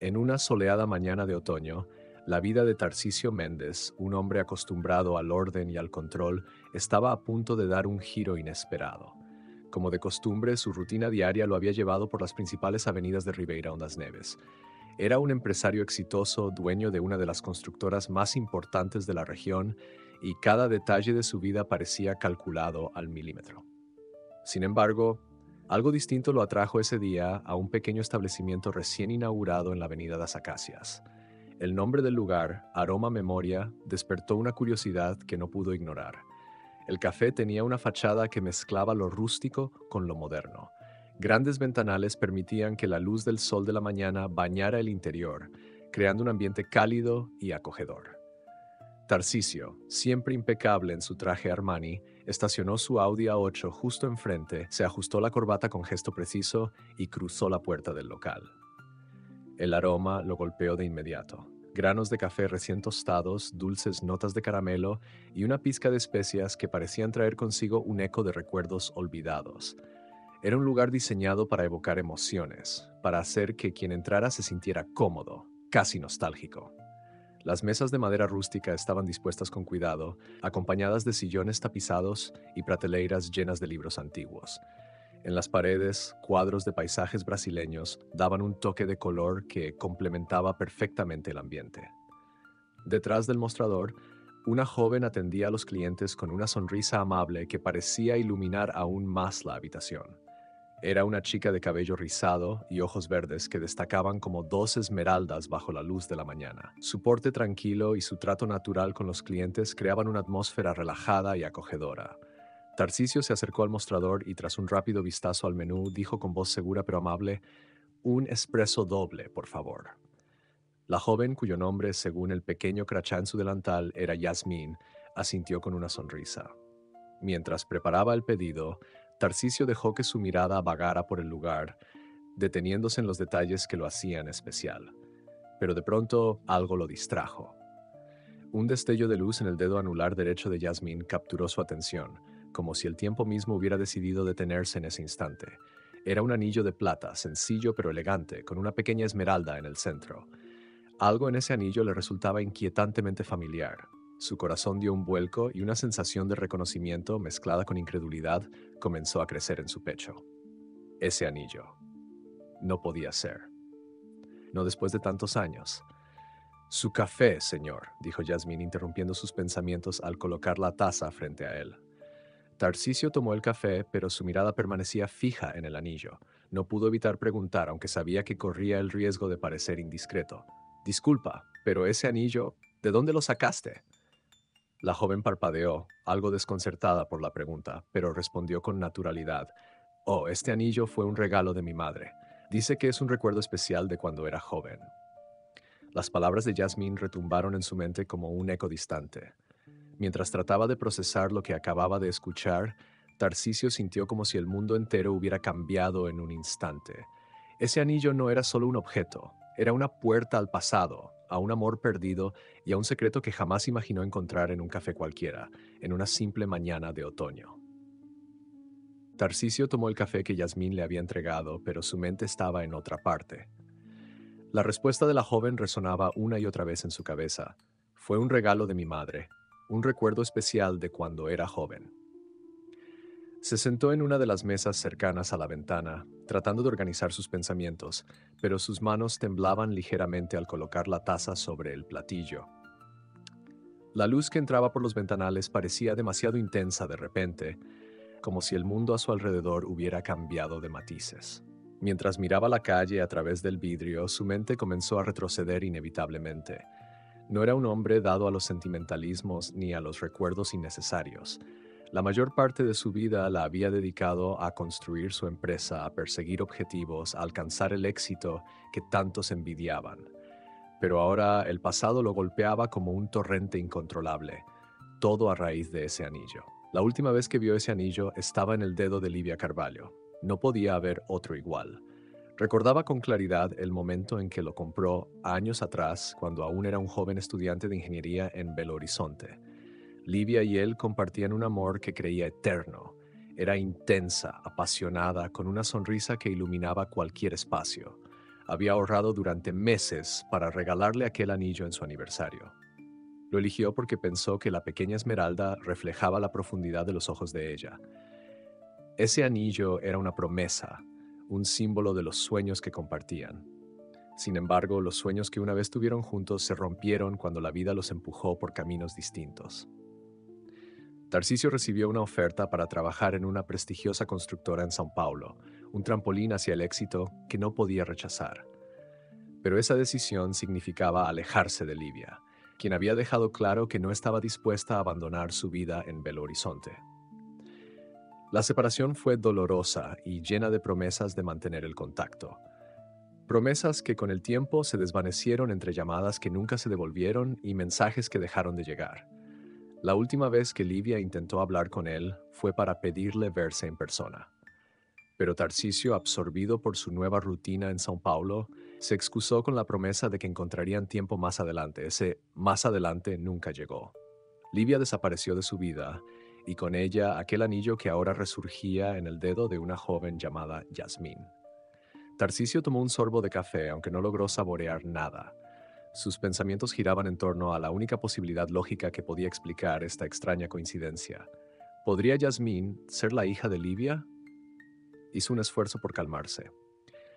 En una soleada mañana de otoño, la vida de Tarcisio Méndez, un hombre acostumbrado al orden y al control, estaba a punto de dar un giro inesperado. Como de costumbre, su rutina diaria lo había llevado por las principales avenidas de Ribeira Ondas Neves. Era un empresario exitoso, dueño de una de las constructoras más importantes de la región, y cada detalle de su vida parecía calculado al milímetro. Sin embargo, algo distinto lo atrajo ese día a un pequeño establecimiento recién inaugurado en la avenida Las Acacias. El nombre del lugar, Aroma Memoria, despertó una curiosidad que no pudo ignorar. El café tenía una fachada que mezclaba lo rústico con lo moderno. Grandes ventanales permitían que la luz del sol de la mañana bañara el interior, creando un ambiente cálido y acogedor. Tarcisio, siempre impecable en su traje Armani, estacionó su Audi A8 justo enfrente, se ajustó la corbata con gesto preciso y cruzó la puerta del local. El aroma lo golpeó de inmediato. Granos de café recién tostados, dulces notas de caramelo y una pizca de especias que parecían traer consigo un eco de recuerdos olvidados. Era un lugar diseñado para evocar emociones, para hacer que quien entrara se sintiera cómodo, casi nostálgico. Las mesas de madera rústica estaban dispuestas con cuidado, acompañadas de sillones tapizados y prateleiras llenas de libros antiguos. En las paredes, cuadros de paisajes brasileños daban un toque de color que complementaba perfectamente el ambiente. Detrás del mostrador, una joven atendía a los clientes con una sonrisa amable que parecía iluminar aún más la habitación. Era una chica de cabello rizado y ojos verdes que destacaban como dos esmeraldas bajo la luz de la mañana. Su porte tranquilo y su trato natural con los clientes creaban una atmósfera relajada y acogedora. Tarcisio se acercó al mostrador y tras un rápido vistazo al menú dijo con voz segura pero amable: «Un espresso doble, por favor». La joven, cuyo nombre, según el pequeño crachá en su delantal, era Yasmín, asintió con una sonrisa. Mientras preparaba el pedido, Tarcisio dejó que su mirada vagara por el lugar, deteniéndose en los detalles que lo hacían especial. Pero de pronto algo lo distrajo. Un destello de luz en el dedo anular derecho de Yasmín capturó su atención, como si el tiempo mismo hubiera decidido detenerse en ese instante. Era un anillo de plata, sencillo pero elegante, con una pequeña esmeralda en el centro. Algo en ese anillo le resultaba inquietantemente familiar. Su corazón dio un vuelco y una sensación de reconocimiento mezclada con incredulidad comenzó a crecer en su pecho. Ese anillo. No podía ser. No después de tantos años. «Su café, señor», dijo Yasmín interrumpiendo sus pensamientos al colocar la taza frente a él. Tarcisio tomó el café, pero su mirada permanecía fija en el anillo. No pudo evitar preguntar, aunque sabía que corría el riesgo de parecer indiscreto. «Disculpa, pero ese anillo, ¿de dónde lo sacaste?» La joven parpadeó, algo desconcertada por la pregunta, pero respondió con naturalidad. «Oh, este anillo fue un regalo de mi madre. Dice que es un recuerdo especial de cuando era joven». Las palabras de Yasmín retumbaron en su mente como un eco distante. Mientras trataba de procesar lo que acababa de escuchar, Tarcisio sintió como si el mundo entero hubiera cambiado en un instante. Ese anillo no era solo un objeto, era una puerta al pasado, a un amor perdido y a un secreto que jamás imaginó encontrar en un café cualquiera, en una simple mañana de otoño. Tarcisio tomó el café que Yasmín le había entregado, pero su mente estaba en otra parte. La respuesta de la joven resonaba una y otra vez en su cabeza. Fue un regalo de mi madre, un recuerdo especial de cuando era joven. Se sentó en una de las mesas cercanas a la ventana, tratando de organizar sus pensamientos, pero sus manos temblaban ligeramente al colocar la taza sobre el platillo. La luz que entraba por los ventanales parecía demasiado intensa de repente, como si el mundo a su alrededor hubiera cambiado de matices. Mientras miraba la calle a través del vidrio, su mente comenzó a retroceder inevitablemente. No era un hombre dado a los sentimentalismos ni a los recuerdos innecesarios. La mayor parte de su vida la había dedicado a construir su empresa, a perseguir objetivos, a alcanzar el éxito que tantos envidiaban. Pero ahora el pasado lo golpeaba como un torrente incontrolable, todo a raíz de ese anillo. La última vez que vio ese anillo estaba en el dedo de Livia Carvalho. No podía haber otro igual. Recordaba con claridad el momento en que lo compró años atrás, cuando aún era un joven estudiante de ingeniería en Belo Horizonte. Livia y él compartían un amor que creía eterno. Era intensa, apasionada, con una sonrisa que iluminaba cualquier espacio. Había ahorrado durante meses para regalarle aquel anillo en su aniversario. Lo eligió porque pensó que la pequeña Esmeralda reflejaba la profundidad de los ojos de ella. Ese anillo era una promesa, un símbolo de los sueños que compartían. Sin embargo, los sueños que una vez tuvieron juntos se rompieron cuando la vida los empujó por caminos distintos. Tarcisio recibió una oferta para trabajar en una prestigiosa constructora en São Paulo, un trampolín hacia el éxito que no podía rechazar. Pero esa decisión significaba alejarse de Livia, quien había dejado claro que no estaba dispuesta a abandonar su vida en Belo Horizonte. La separación fue dolorosa y llena de promesas de mantener el contacto. Promesas que con el tiempo se desvanecieron entre llamadas que nunca se devolvieron y mensajes que dejaron de llegar. La última vez que Livia intentó hablar con él fue para pedirle verse en persona. Pero Tarcisio, absorbido por su nueva rutina en São Paulo, se excusó con la promesa de que encontrarían tiempo más adelante. Ese más adelante nunca llegó. Livia desapareció de su vida, y con ella aquel anillo que ahora resurgía en el dedo de una joven llamada Yasmín. Tarcisio tomó un sorbo de café, aunque no logró saborear nada. Sus pensamientos giraban en torno a la única posibilidad lógica que podía explicar esta extraña coincidencia. ¿Podría Yasmín ser la hija de Livia? Hizo un esfuerzo por calmarse.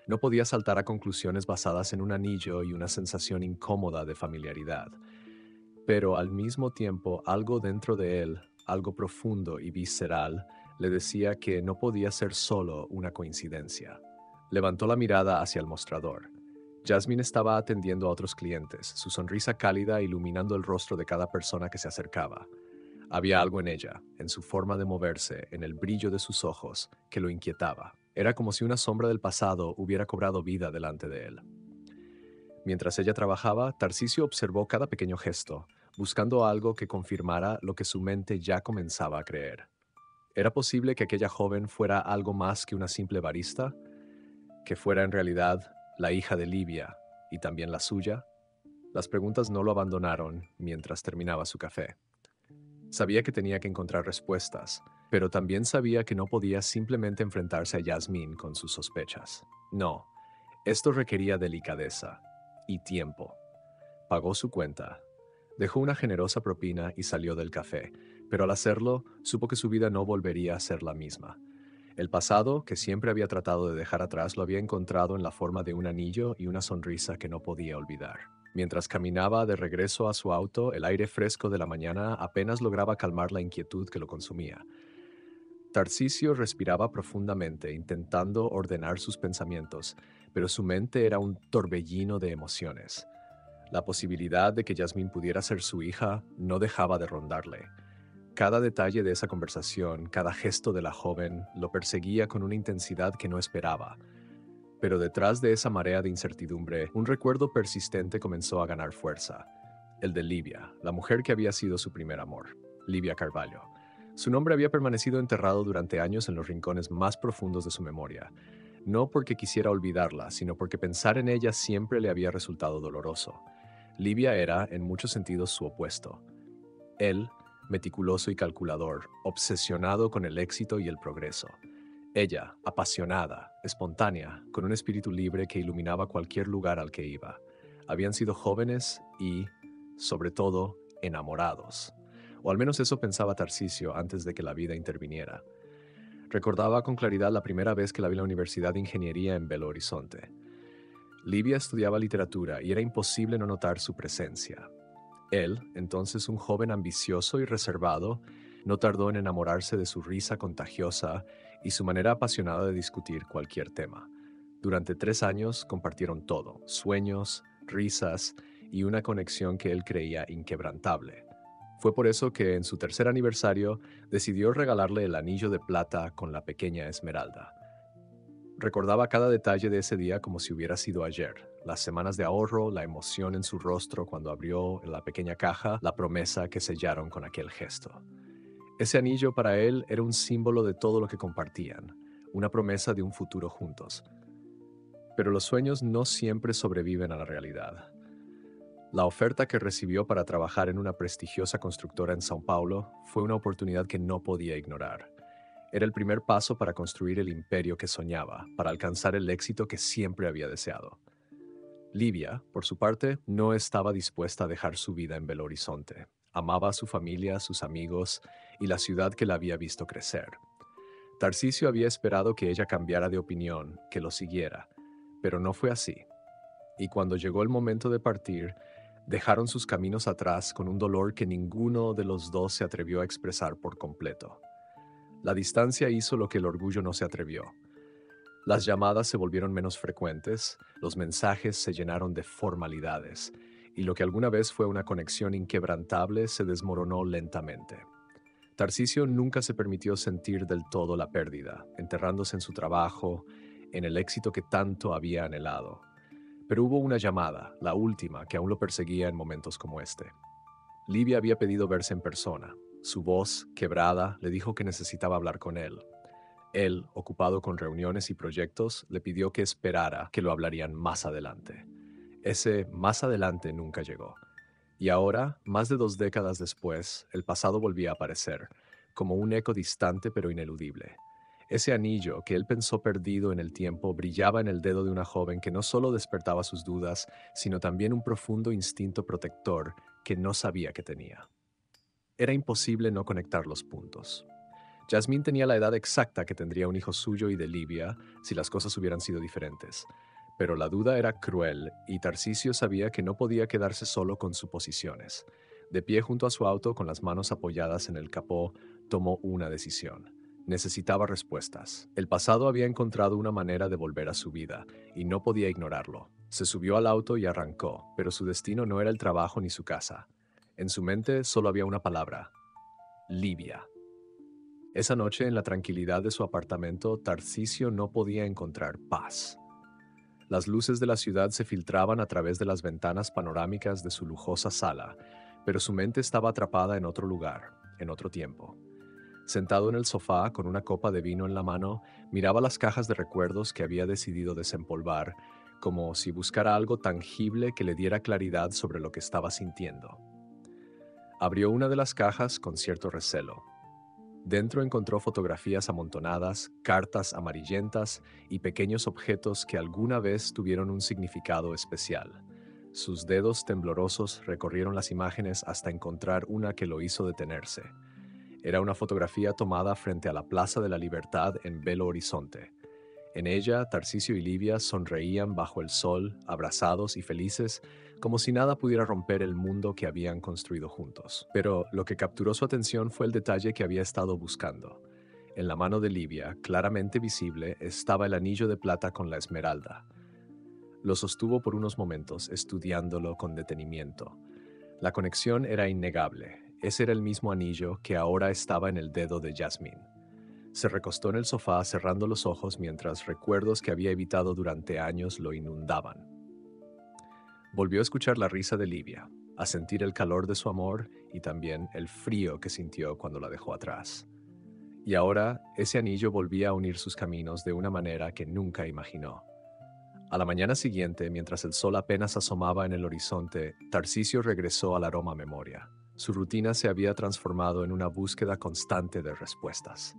No podía saltar a conclusiones basadas en un anillo y una sensación incómoda de familiaridad. Pero al mismo tiempo, algo dentro de él, algo profundo y visceral, le decía que no podía ser solo una coincidencia. Levantó la mirada hacia el mostrador. Jasmine estaba atendiendo a otros clientes, su sonrisa cálida iluminando el rostro de cada persona que se acercaba. Había algo en ella, en su forma de moverse, en el brillo de sus ojos, que lo inquietaba. Era como si una sombra del pasado hubiera cobrado vida delante de él. Mientras ella trabajaba, Tarcisio observó cada pequeño gesto, buscando algo que confirmara lo que su mente ya comenzaba a creer. ¿Era posible que aquella joven fuera algo más que una simple barista? ¿Que fuera en realidad la hija de Livia y también la suya? Las preguntas no lo abandonaron mientras terminaba su café. Sabía que tenía que encontrar respuestas, pero también sabía que no podía simplemente enfrentarse a Yasmín con sus sospechas. No, esto requería delicadeza y tiempo. Pagó su cuenta, dejó una generosa propina y salió del café, pero al hacerlo, supo que su vida no volvería a ser la misma. El pasado, que siempre había tratado de dejar atrás, lo había encontrado en la forma de un anillo y una sonrisa que no podía olvidar. Mientras caminaba de regreso a su auto, el aire fresco de la mañana apenas lograba calmar la inquietud que lo consumía. Tarcisio respiraba profundamente, intentando ordenar sus pensamientos, pero su mente era un torbellino de emociones. La posibilidad de que Yasmín pudiera ser su hija no dejaba de rondarle. Cada detalle de esa conversación, cada gesto de la joven, lo perseguía con una intensidad que no esperaba. Pero detrás de esa marea de incertidumbre, un recuerdo persistente comenzó a ganar fuerza. El de Livia, la mujer que había sido su primer amor, Livia Carvalho. Su nombre había permanecido enterrado durante años en los rincones más profundos de su memoria. No porque quisiera olvidarla, sino porque pensar en ella siempre le había resultado doloroso. Livia era, en muchos sentidos, su opuesto. Él, meticuloso y calculador, obsesionado con el éxito y el progreso. Ella, apasionada, espontánea, con un espíritu libre que iluminaba cualquier lugar al que iba. Habían sido jóvenes y, sobre todo, enamorados. O al menos eso pensaba Tarcisio antes de que la vida interviniera. Recordaba con claridad la primera vez que la vi en la Universidad de Ingeniería en Belo Horizonte. Livia estudiaba literatura y era imposible no notar su presencia. Él, entonces un joven ambicioso y reservado, no tardó en enamorarse de su risa contagiosa y su manera apasionada de discutir cualquier tema. Durante 3 años compartieron todo, sueños, risas y una conexión que él creía inquebrantable. Fue por eso que en su tercer aniversario decidió regalarle el anillo de plata con la pequeña Esmeralda. Recordaba cada detalle de ese día como si hubiera sido ayer. Las semanas de ahorro, la emoción en su rostro cuando abrió la pequeña caja, la promesa que sellaron con aquel gesto. Ese anillo para él era un símbolo de todo lo que compartían, una promesa de un futuro juntos. Pero los sueños no siempre sobreviven a la realidad. La oferta que recibió para trabajar en una prestigiosa constructora en São Paulo fue una oportunidad que no podía ignorar. Era el primer paso para construir el imperio que soñaba, para alcanzar el éxito que siempre había deseado. Livia, por su parte, no estaba dispuesta a dejar su vida en Belo Horizonte. Amaba a su familia, sus amigos y la ciudad que la había visto crecer. Tarcisio había esperado que ella cambiara de opinión, que lo siguiera, pero no fue así. Y cuando llegó el momento de partir, dejaron sus caminos atrás con un dolor que ninguno de los dos se atrevió a expresar por completo. La distancia hizo lo que el orgullo no se atrevió. Las llamadas se volvieron menos frecuentes, los mensajes se llenaron de formalidades, y lo que alguna vez fue una conexión inquebrantable se desmoronó lentamente. Tarcisio nunca se permitió sentir del todo la pérdida, enterrándose en su trabajo, en el éxito que tanto había anhelado. Pero hubo una llamada, la última, que aún lo perseguía en momentos como este. Livia había pedido verse en persona. Su voz, quebrada, le dijo que necesitaba hablar con él. Él, ocupado con reuniones y proyectos, le pidió que esperara que lo hablarían más adelante. Ese más adelante nunca llegó. Y ahora, más de 2 décadas después, el pasado volvía a aparecer, como un eco distante pero ineludible. Ese anillo que él pensó perdido en el tiempo brillaba en el dedo de una joven que no solo despertaba sus dudas, sino también un profundo instinto protector que no sabía que tenía. Era imposible no conectar los puntos. Jasmine tenía la edad exacta que tendría un hijo suyo y de Livia si las cosas hubieran sido diferentes. Pero la duda era cruel y Tarcisio sabía que no podía quedarse solo con suposiciones. De pie junto a su auto, con las manos apoyadas en el capó, tomó una decisión. Necesitaba respuestas. El pasado había encontrado una manera de volver a su vida y no podía ignorarlo. Se subió al auto y arrancó, pero su destino no era el trabajo ni su casa. En su mente solo había una palabra: Livia. Esa noche, en la tranquilidad de su apartamento, Tarcisio no podía encontrar paz. Las luces de la ciudad se filtraban a través de las ventanas panorámicas de su lujosa sala, pero su mente estaba atrapada en otro lugar, en otro tiempo. Sentado en el sofá, con una copa de vino en la mano, miraba las cajas de recuerdos que había decidido desempolvar, como si buscara algo tangible que le diera claridad sobre lo que estaba sintiendo. Abrió una de las cajas con cierto recelo. Dentro encontró fotografías amontonadas, cartas amarillentas y pequeños objetos que alguna vez tuvieron un significado especial. Sus dedos temblorosos recorrieron las imágenes hasta encontrar una que lo hizo detenerse. Era una fotografía tomada frente a la Plaza de la Libertad en Belo Horizonte. En ella, Tarcisio y Livia sonreían bajo el sol, abrazados y felices, como si nada pudiera romper el mundo que habían construido juntos. Pero lo que capturó su atención fue el detalle que había estado buscando. En la mano de Livia, claramente visible, estaba el anillo de plata con la esmeralda. Lo sostuvo por unos momentos, estudiándolo con detenimiento. La conexión era innegable. Ese era el mismo anillo que ahora estaba en el dedo de Jasmine. Se recostó en el sofá cerrando los ojos mientras recuerdos que había evitado durante años lo inundaban. Volvió a escuchar la risa de Livia, a sentir el calor de su amor y también el frío que sintió cuando la dejó atrás. Y ahora ese anillo volvía a unir sus caminos de una manera que nunca imaginó. A la mañana siguiente, mientras el sol apenas asomaba en el horizonte, Tarcisio regresó al aroma memoria. Su rutina se había transformado en una búsqueda constante de respuestas.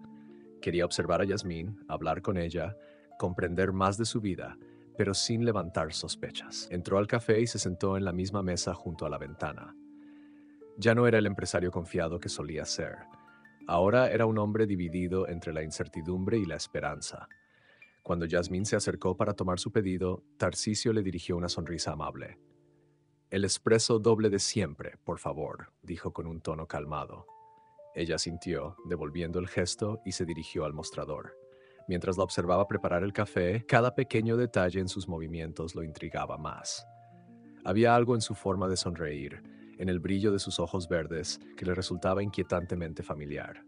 Quería observar a Jasmine, hablar con ella, comprender más de su vida, pero sin levantar sospechas. Entró al café y se sentó en la misma mesa junto a la ventana. Ya no era el empresario confiado que solía ser. Ahora era un hombre dividido entre la incertidumbre y la esperanza. Cuando Jasmine se acercó para tomar su pedido, Tarcisio le dirigió una sonrisa amable. «El espresso doble de siempre, por favor», dijo con un tono calmado. Ella asintió, devolviendo el gesto, y se dirigió al mostrador. Mientras la observaba preparar el café, cada pequeño detalle en sus movimientos lo intrigaba más. Había algo en su forma de sonreír, en el brillo de sus ojos verdes, que le resultaba inquietantemente familiar.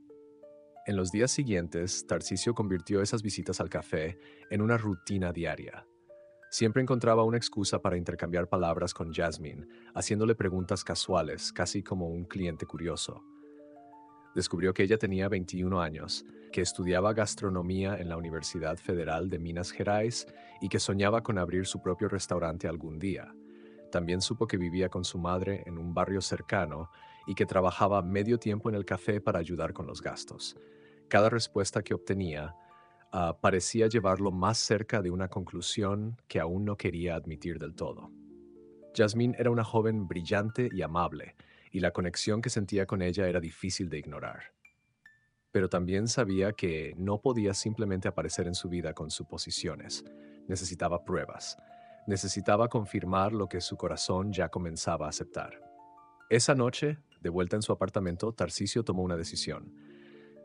En los días siguientes, Tarcisio convirtió esas visitas al café en una rutina diaria. Siempre encontraba una excusa para intercambiar palabras con Jasmine, haciéndole preguntas casuales, casi como un cliente curioso. Descubrió que ella tenía 21 años, que estudiaba gastronomía en la Universidad Federal de Minas Gerais y que soñaba con abrir su propio restaurante algún día. También supo que vivía con su madre en un barrio cercano y que trabajaba medio tiempo en el café para ayudar con los gastos. Cada respuesta que obtenía parecía llevarlo más cerca de una conclusión que aún no quería admitir del todo. Jasmine era una joven brillante y amable, y la conexión que sentía con ella era difícil de ignorar. Pero también sabía que no podía simplemente aparecer en su vida con suposiciones. Necesitaba pruebas. Necesitaba confirmar lo que su corazón ya comenzaba a aceptar. Esa noche, de vuelta en su apartamento, Tarcisio tomó una decisión.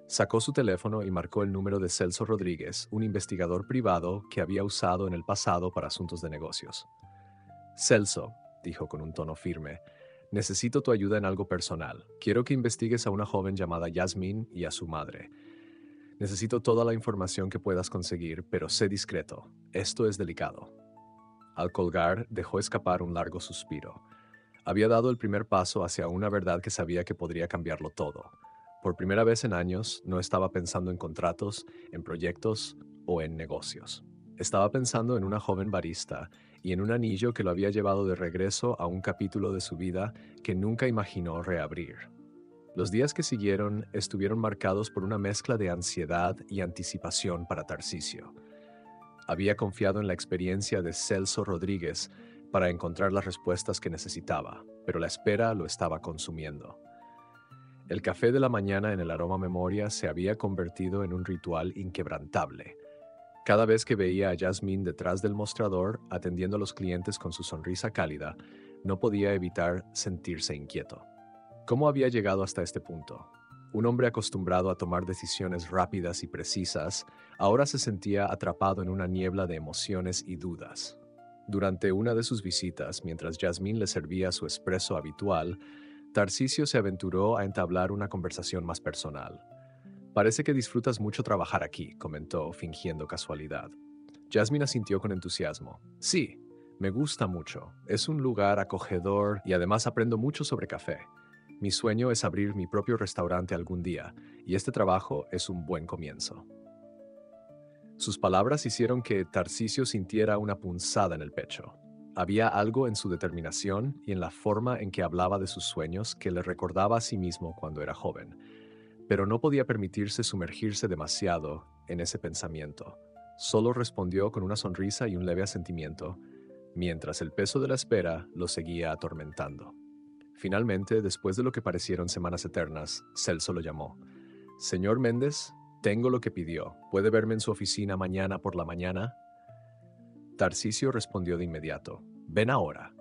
Sacó su teléfono y marcó el número de Celso Rodríguez, un investigador privado que había usado en el pasado para asuntos de negocios. Celso, dijo con un tono firme, necesito tu ayuda en algo personal. Quiero que investigues a una joven llamada Yasmine y a su madre. Necesito toda la información que puedas conseguir, pero sé discreto. Esto es delicado. Al colgar, dejó escapar un largo suspiro. Había dado el primer paso hacia una verdad que sabía que podría cambiarlo todo. Por primera vez en años, no estaba pensando en contratos, en proyectos o en negocios. Estaba pensando en una joven barista y en un anillo que lo había llevado de regreso a un capítulo de su vida que nunca imaginó reabrir. Los días que siguieron estuvieron marcados por una mezcla de ansiedad y anticipación para Tarcisio. Había confiado en la experiencia de Celso Rodríguez para encontrar las respuestas que necesitaba, pero la espera lo estaba consumiendo. El café de la mañana en el Aroma Memoria se había convertido en un ritual inquebrantable. Cada vez que veía a Yasmine detrás del mostrador, atendiendo a los clientes con su sonrisa cálida, no podía evitar sentirse inquieto. ¿Cómo había llegado hasta este punto? Un hombre acostumbrado a tomar decisiones rápidas y precisas, ahora se sentía atrapado en una niebla de emociones y dudas. Durante una de sus visitas, mientras Yasmine le servía su espresso habitual, Tarcisio se aventuró a entablar una conversación más personal. Parece que disfrutas mucho trabajar aquí, comentó, fingiendo casualidad. Jasmine asintió con entusiasmo. Sí, me gusta mucho. Es un lugar acogedor y además aprendo mucho sobre café. Mi sueño es abrir mi propio restaurante algún día, y este trabajo es un buen comienzo. Sus palabras hicieron que Tarcisio sintiera una punzada en el pecho. Había algo en su determinación y en la forma en que hablaba de sus sueños que le recordaba a sí mismo cuando era joven, pero no podía permitirse sumergirse demasiado en ese pensamiento. Solo respondió con una sonrisa y un leve asentimiento, mientras el peso de la espera lo seguía atormentando. Finalmente, después de lo que parecieron semanas eternas, Celso lo llamó. «Señor Méndez, tengo lo que pidió. ¿Puede verme en su oficina mañana por la mañana?» Tarcisio respondió de inmediato. «Ven ahora».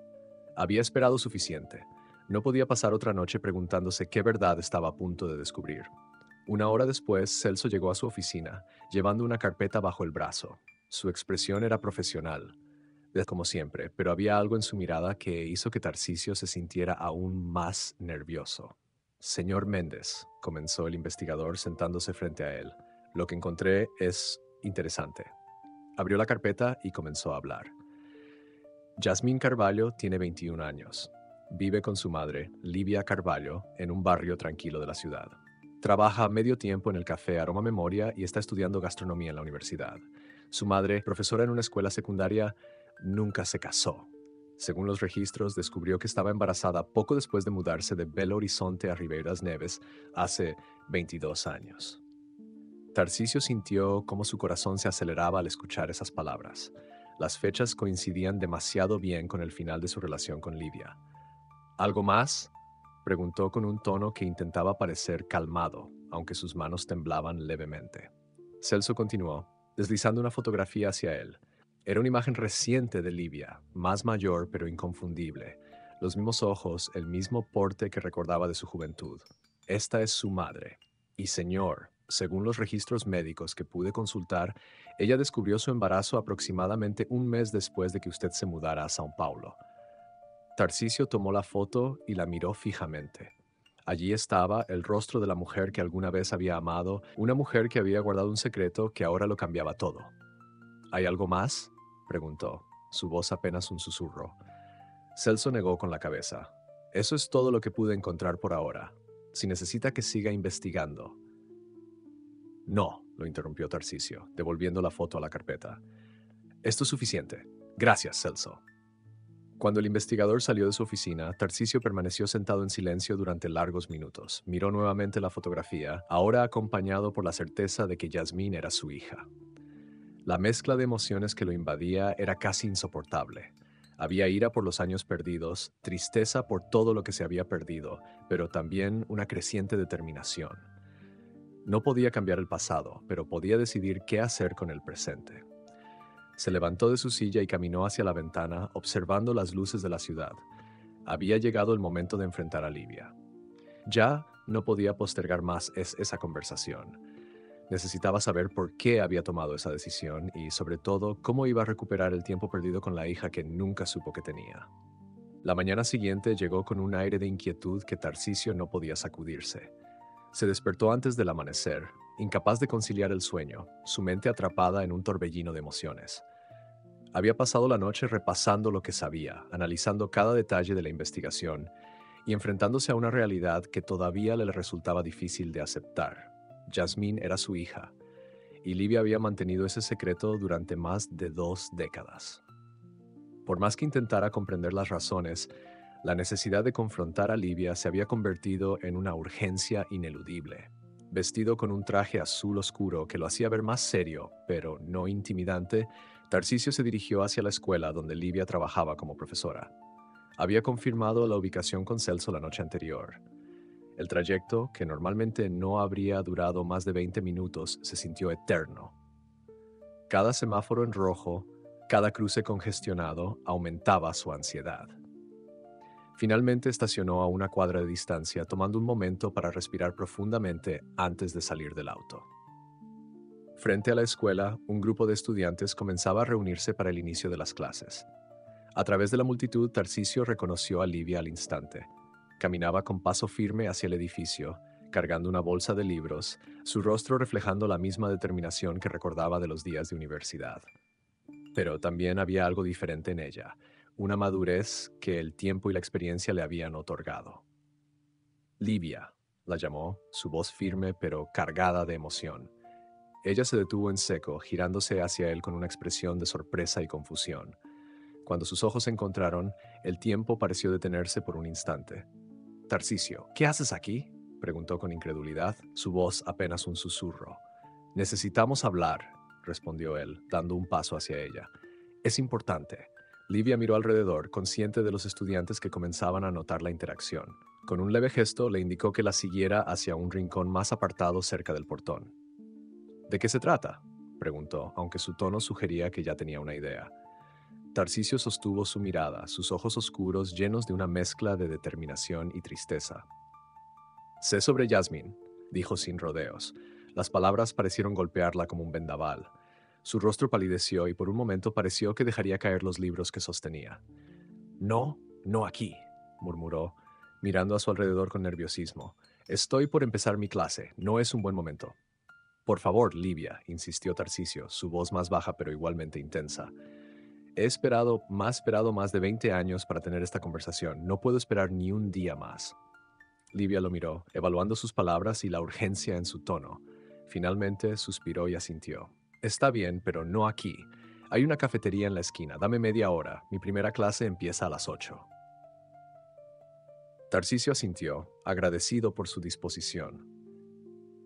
Había esperado suficiente. No podía pasar otra noche preguntándose qué verdad estaba a punto de descubrir. Una hora después, Celso llegó a su oficina, llevando una carpeta bajo el brazo. Su expresión era profesional, como siempre, pero había algo en su mirada que hizo que Tarcisio se sintiera aún más nervioso. «Señor Méndez», comenzó el investigador sentándose frente a él, «lo que encontré es interesante». Abrió la carpeta y comenzó a hablar. Yasmine Carvalho tiene 21 años. Vive con su madre, Livia Carvalho, en un barrio tranquilo de la ciudad. Trabaja medio tiempo en el café Aroma Memoria y está estudiando gastronomía en la universidad. Su madre, profesora en una escuela secundaria, nunca se casó. Según los registros, descubrió que estaba embarazada poco después de mudarse de Belo Horizonte a Ribeirão Neves hace 22 años. Tarcisio sintió cómo su corazón se aceleraba al escuchar esas palabras. Las fechas coincidían demasiado bien con el final de su relación con Livia. ¿Algo más?, preguntó con un tono que intentaba parecer calmado, aunque sus manos temblaban levemente. Celso continuó, deslizando una fotografía hacia él. Era una imagen reciente de Livia, más mayor pero inconfundible. Los mismos ojos, el mismo porte que recordaba de su juventud. Esta es su madre. Y señor, según los registros médicos que pude consultar, ella descubrió su embarazo aproximadamente un mes después de que usted se mudara a São Paulo. Tarcisio tomó la foto y la miró fijamente. Allí estaba el rostro de la mujer que alguna vez había amado, una mujer que había guardado un secreto que ahora lo cambiaba todo. ¿Hay algo más?, preguntó, su voz apenas un susurro. Celso negó con la cabeza. Eso es todo lo que pude encontrar por ahora. Si necesita que siga investigando. No, lo interrumpió Tarcisio, devolviendo la foto a la carpeta. Esto es suficiente. Gracias, Celso. Cuando el investigador salió de su oficina, Tarcisio permaneció sentado en silencio durante largos minutos. Miró nuevamente la fotografía, ahora acompañado por la certeza de que Yasmine era su hija. La mezcla de emociones que lo invadía era casi insoportable. Había ira por los años perdidos, tristeza por todo lo que se había perdido, pero también una creciente determinación. No podía cambiar el pasado, pero podía decidir qué hacer con el presente. Se levantó de su silla y caminó hacia la ventana, observando las luces de la ciudad. Había llegado el momento de enfrentar a Livia. Ya no podía postergar más esa conversación. Necesitaba saber por qué había tomado esa decisión y, sobre todo, cómo iba a recuperar el tiempo perdido con la hija que nunca supo que tenía. La mañana siguiente llegó con un aire de inquietud que Tarcisio no podía sacudirse. Se despertó antes del amanecer, incapaz de conciliar el sueño, su mente atrapada en un torbellino de emociones. Había pasado la noche repasando lo que sabía, analizando cada detalle de la investigación y enfrentándose a una realidad que todavía le resultaba difícil de aceptar. Jasmine era su hija, y Livia había mantenido ese secreto durante más de 2 décadas. Por más que intentara comprender las razones, la necesidad de confrontar a Livia se había convertido en una urgencia ineludible. Vestido con un traje azul oscuro que lo hacía ver más serio, pero no intimidante, Tarcisio se dirigió hacia la escuela donde Livia trabajaba como profesora. Había confirmado la ubicación con Celso la noche anterior. El trayecto, que normalmente no habría durado más de 20 minutos, se sintió eterno. Cada semáforo en rojo, cada cruce congestionado, aumentaba su ansiedad. Finalmente estacionó a una cuadra de distancia, tomando un momento para respirar profundamente antes de salir del auto. Frente a la escuela, un grupo de estudiantes comenzaba a reunirse para el inicio de las clases. A través de la multitud, Tarcisio reconoció a Livia al instante. Caminaba con paso firme hacia el edificio, cargando una bolsa de libros, su rostro reflejando la misma determinación que recordaba de los días de universidad. Pero también había algo diferente en ella, una madurez que el tiempo y la experiencia le habían otorgado. Livia, la llamó, su voz firme pero cargada de emoción. Ella se detuvo en seco, girándose hacia él con una expresión de sorpresa y confusión. Cuando sus ojos se encontraron, el tiempo pareció detenerse por un instante. «Tarcisio, ¿qué haces aquí?», preguntó con incredulidad, su voz apenas un susurro. «Necesitamos hablar», respondió él, dando un paso hacia ella. «Es importante». Livia miró alrededor, consciente de los estudiantes que comenzaban a notar la interacción. Con un leve gesto le indicó que la siguiera hacia un rincón más apartado cerca del portón. «¿De qué se trata?», preguntó, aunque su tono sugería que ya tenía una idea. Tarcisio sostuvo su mirada, sus ojos oscuros llenos de una mezcla de determinación y tristeza. «Sé sobre Jasmine», dijo sin rodeos. Las palabras parecieron golpearla como un vendaval. Su rostro palideció y por un momento pareció que dejaría caer los libros que sostenía. «No, no aquí», murmuró, mirando a su alrededor con nerviosismo. «Estoy por empezar mi clase, no es un buen momento». «Por favor, Livia», insistió Tarcisio, su voz más baja pero igualmente intensa. He esperado más de 20 años para tener esta conversación. No puedo esperar ni un día más». Livia lo miró, evaluando sus palabras y la urgencia en su tono. Finalmente suspiró y asintió. «Está bien, pero no aquí. Hay una cafetería en la esquina. Dame media hora. Mi primera clase empieza a las 8». Tarcisio asintió, agradecido por su disposición.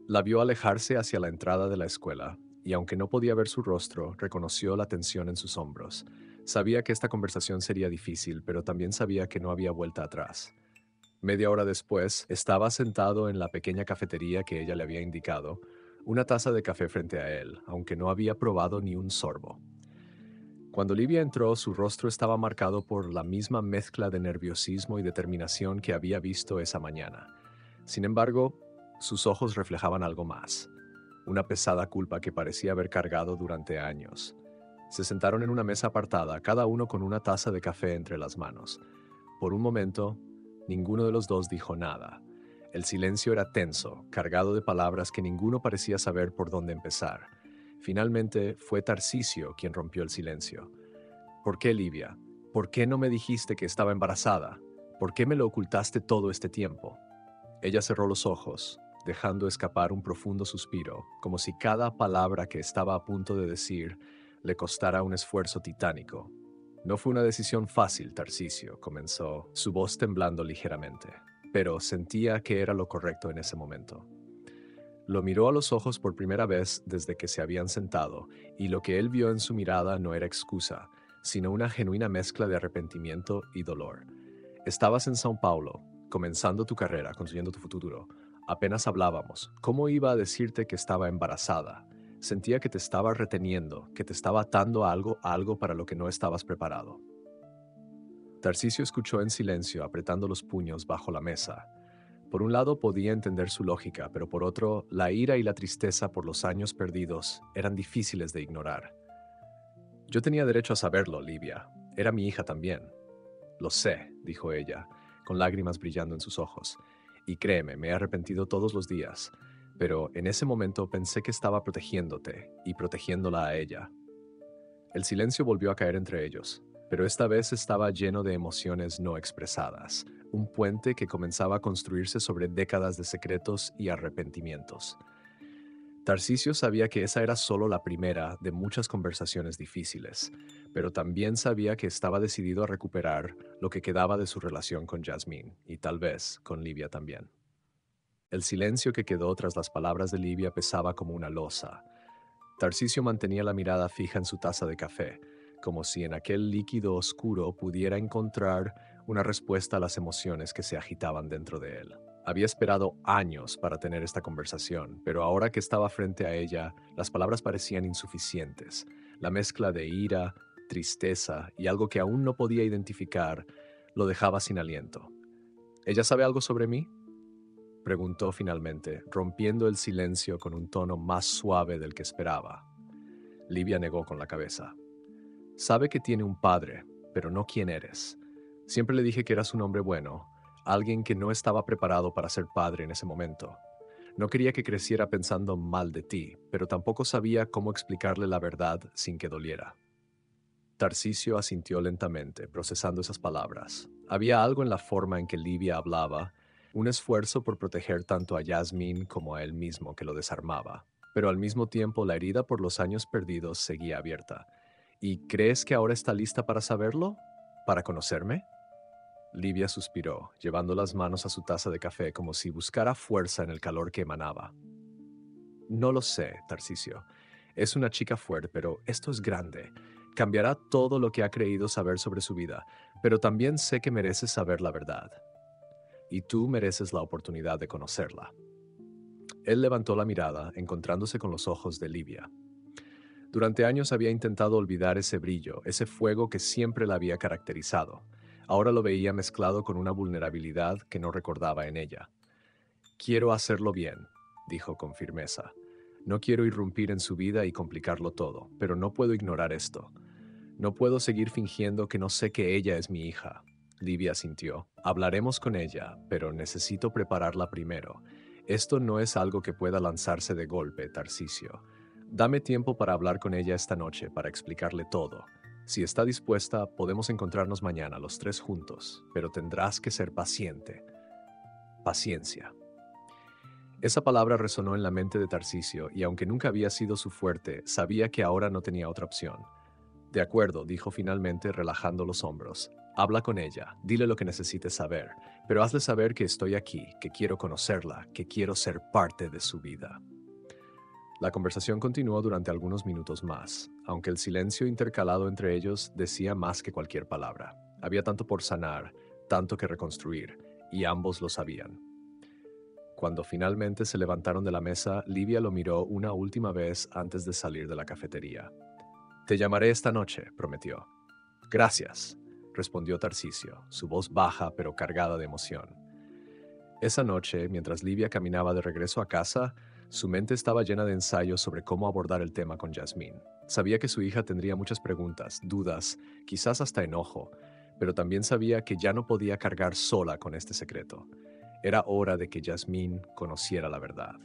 La vio alejarse hacia la entrada de la escuela, y aunque no podía ver su rostro, reconoció la tensión en sus hombros. Sabía que esta conversación sería difícil, pero también sabía que no había vuelta atrás. Media hora después, estaba sentado en la pequeña cafetería que ella le había indicado, una taza de café frente a él, aunque no había probado ni un sorbo. Cuando Livia entró, su rostro estaba marcado por la misma mezcla de nerviosismo y determinación que había visto esa mañana. Sin embargo, sus ojos reflejaban algo más, una pesada culpa que parecía haber cargado durante años. Se sentaron en una mesa apartada, cada uno con una taza de café entre las manos. Por un momento, ninguno de los dos dijo nada. El silencio era tenso, cargado de palabras que ninguno parecía saber por dónde empezar. Finalmente, fue Tarcisio quien rompió el silencio. «¿Por qué, Livia? ¿Por qué no me dijiste que estaba embarazada? ¿Por qué me lo ocultaste todo este tiempo?» Ella cerró los ojos, dejando escapar un profundo suspiro, como si cada palabra que estaba a punto de decir le costara un esfuerzo titánico. «No fue una decisión fácil, Tarcisio», comenzó, su voz temblando ligeramente, «pero sentía que era lo correcto en ese momento. Lo miró a los ojos por primera vez desde que se habían sentado, y lo que él vio en su mirada no era excusa, sino una genuina mezcla de arrepentimiento y dolor. Estabas en São Paulo, comenzando tu carrera, construyendo tu futuro. Apenas hablábamos. ¿Cómo iba a decirte que estaba embarazada? Sentía que te estaba reteniendo, que te estaba atando a algo para lo que no estabas preparado. Tarcisio escuchó en silencio, apretando los puños bajo la mesa. Por un lado podía entender su lógica, pero por otro, la ira y la tristeza por los años perdidos eran difíciles de ignorar. Yo tenía derecho a saberlo, Livia. Era mi hija también. Lo sé, dijo ella, con lágrimas brillando en sus ojos. Y créeme, me he arrepentido todos los días. Pero en ese momento pensé que estaba protegiéndote y protegiéndola a ella. El silencio volvió a caer entre ellos, pero esta vez estaba lleno de emociones no expresadas, un puente que comenzaba a construirse sobre décadas de secretos y arrepentimientos. Tarcisio sabía que esa era solo la primera de muchas conversaciones difíciles, pero también sabía que estaba decidido a recuperar lo que quedaba de su relación con Jasmine, y tal vez con Livia también. El silencio que quedó tras las palabras de Livia pesaba como una losa. Tarcisio mantenía la mirada fija en su taza de café, como si en aquel líquido oscuro pudiera encontrar una respuesta a las emociones que se agitaban dentro de él. Había esperado años para tener esta conversación, pero ahora que estaba frente a ella, las palabras parecían insuficientes. La mezcla de ira, tristeza y algo que aún no podía identificar lo dejaba sin aliento. ¿Ella sabe algo sobre mí?, preguntó finalmente, rompiendo el silencio con un tono más suave del que esperaba. Livia negó con la cabeza. Sabe que tiene un padre, pero no quién eres. Siempre le dije que eras un hombre bueno, alguien que no estaba preparado para ser padre en ese momento. No quería que creciera pensando mal de ti, pero tampoco sabía cómo explicarle la verdad sin que doliera. Tarcisio asintió lentamente, procesando esas palabras. Había algo en la forma en que Livia hablaba, un esfuerzo por proteger tanto a Jasmine como a él mismo que lo desarmaba. Pero al mismo tiempo la herida por los años perdidos seguía abierta. ¿Y crees que ahora está lista para saberlo? ¿Para conocerme? Livia suspiró, llevando las manos a su taza de café como si buscara fuerza en el calor que emanaba. No lo sé, Tarcisio. Es una chica fuerte, pero esto es grande. Cambiará todo lo que ha creído saber sobre su vida, pero también sé que mereces saber la verdad. Y tú mereces la oportunidad de conocerla. Él levantó la mirada, encontrándose con los ojos de Livia. Durante años había intentado olvidar ese brillo, ese fuego que siempre la había caracterizado. Ahora lo veía mezclado con una vulnerabilidad que no recordaba en ella. Quiero hacerlo bien, dijo con firmeza. No quiero irrumpir en su vida y complicarlo todo, pero no puedo ignorar esto. No puedo seguir fingiendo que no sé que ella es mi hija. Livia sintió. Hablaremos con ella, pero necesito prepararla primero. Esto no es algo que pueda lanzarse de golpe, Tarcisio. Dame tiempo para hablar con ella esta noche, para explicarle todo. Si está dispuesta, podemos encontrarnos mañana los tres juntos, pero tendrás que ser paciente. Paciencia. Esa palabra resonó en la mente de Tarcisio, y aunque nunca había sido su fuerte, sabía que ahora no tenía otra opción. De acuerdo, dijo finalmente, relajando los hombros. Habla con ella, dile lo que necesites saber, pero hazle saber que estoy aquí, que quiero conocerla, que quiero ser parte de su vida. La conversación continuó durante algunos minutos más, aunque el silencio intercalado entre ellos decía más que cualquier palabra. Había tanto por sanar, tanto que reconstruir, y ambos lo sabían. Cuando finalmente se levantaron de la mesa, Livia lo miró una última vez antes de salir de la cafetería. Te llamaré esta noche, prometió. Gracias, respondió Tarcisio, su voz baja pero cargada de emoción. Esa noche, mientras Livia caminaba de regreso a casa, su mente estaba llena de ensayos sobre cómo abordar el tema con Jasmine. Sabía que su hija tendría muchas preguntas, dudas, quizás hasta enojo, pero también sabía que ya no podía cargar sola con este secreto. Era hora de que Jasmine conociera la verdad.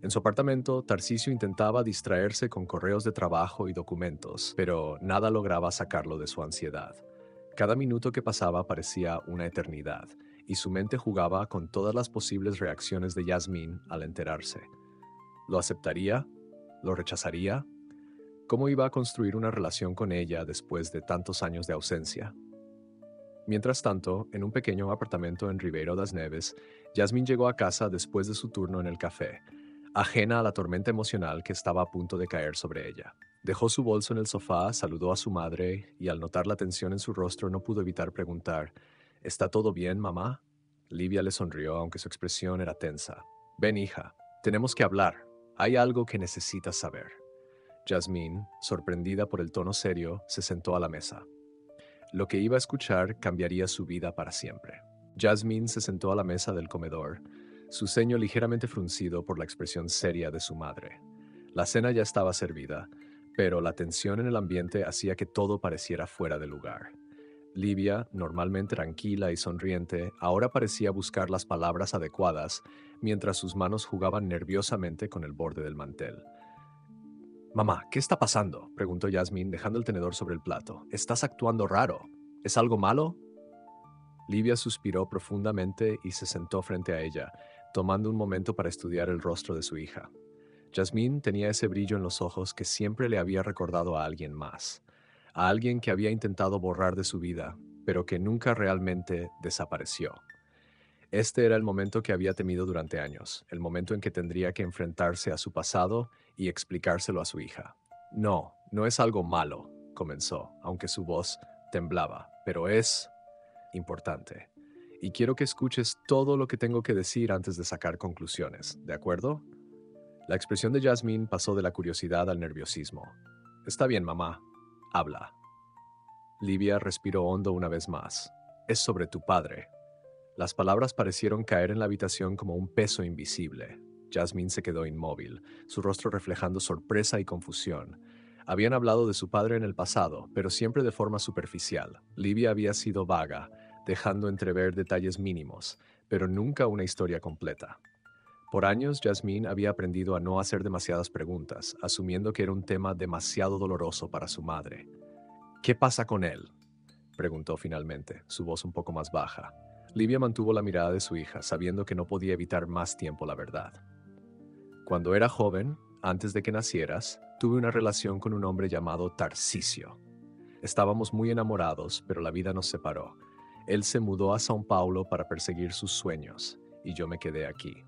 En su apartamento, Tarcisio intentaba distraerse con correos de trabajo y documentos, pero nada lograba sacarlo de su ansiedad. Cada minuto que pasaba parecía una eternidad, y su mente jugaba con todas las posibles reacciones de Jasmine al enterarse. ¿Lo aceptaría? ¿Lo rechazaría? ¿Cómo iba a construir una relación con ella después de tantos años de ausencia? Mientras tanto, en un pequeño apartamento en Ribeiro das Neves, Jasmine llegó a casa después de su turno en el café, ajena a la tormenta emocional que estaba a punto de caer sobre ella. Dejó su bolso en el sofá, saludó a su madre y al notar la tensión en su rostro no pudo evitar preguntar, ¿Está todo bien, mamá? Livia le sonrió, aunque su expresión era tensa. Ven, hija, tenemos que hablar. Hay algo que necesitas saber. Jasmine, sorprendida por el tono serio, se sentó a la mesa. Lo que iba a escuchar cambiaría su vida para siempre. Jasmine se sentó a la mesa del comedor, su ceño ligeramente fruncido por la expresión seria de su madre. La cena ya estaba servida, pero la tensión en el ambiente hacía que todo pareciera fuera de lugar. Livia, normalmente tranquila y sonriente, ahora parecía buscar las palabras adecuadas mientras sus manos jugaban nerviosamente con el borde del mantel. Mamá, ¿qué está pasando?, preguntó Jasmine, dejando el tenedor sobre el plato. Estás actuando raro. ¿Es algo malo? Livia suspiró profundamente y se sentó frente a ella, tomando un momento para estudiar el rostro de su hija. Jasmine tenía ese brillo en los ojos que siempre le había recordado a alguien más, a alguien que había intentado borrar de su vida, pero que nunca realmente desapareció. Este era el momento que había temido durante años, el momento en que tendría que enfrentarse a su pasado y explicárselo a su hija. No, no es algo malo, comenzó, aunque su voz temblaba, pero es importante. Y quiero que escuches todo lo que tengo que decir antes de sacar conclusiones, ¿de acuerdo? La expresión de Jasmine pasó de la curiosidad al nerviosismo. Está bien, mamá. Habla. Livia respiró hondo una vez más. Es sobre tu padre. Las palabras parecieron caer en la habitación como un peso invisible. Jasmine se quedó inmóvil, su rostro reflejando sorpresa y confusión. Habían hablado de su padre en el pasado, pero siempre de forma superficial. Livia había sido vaga, dejando entrever detalles mínimos, pero nunca una historia completa. Por años, Jasmine había aprendido a no hacer demasiadas preguntas, asumiendo que era un tema demasiado doloroso para su madre. ¿Qué pasa con él?, preguntó finalmente, su voz un poco más baja. Livia mantuvo la mirada de su hija, sabiendo que no podía evitar más tiempo la verdad. Cuando era joven, antes de que nacieras, tuve una relación con un hombre llamado Tarcisio. Estábamos muy enamorados, pero la vida nos separó. Él se mudó a São Paulo para perseguir sus sueños, y yo me quedé aquí.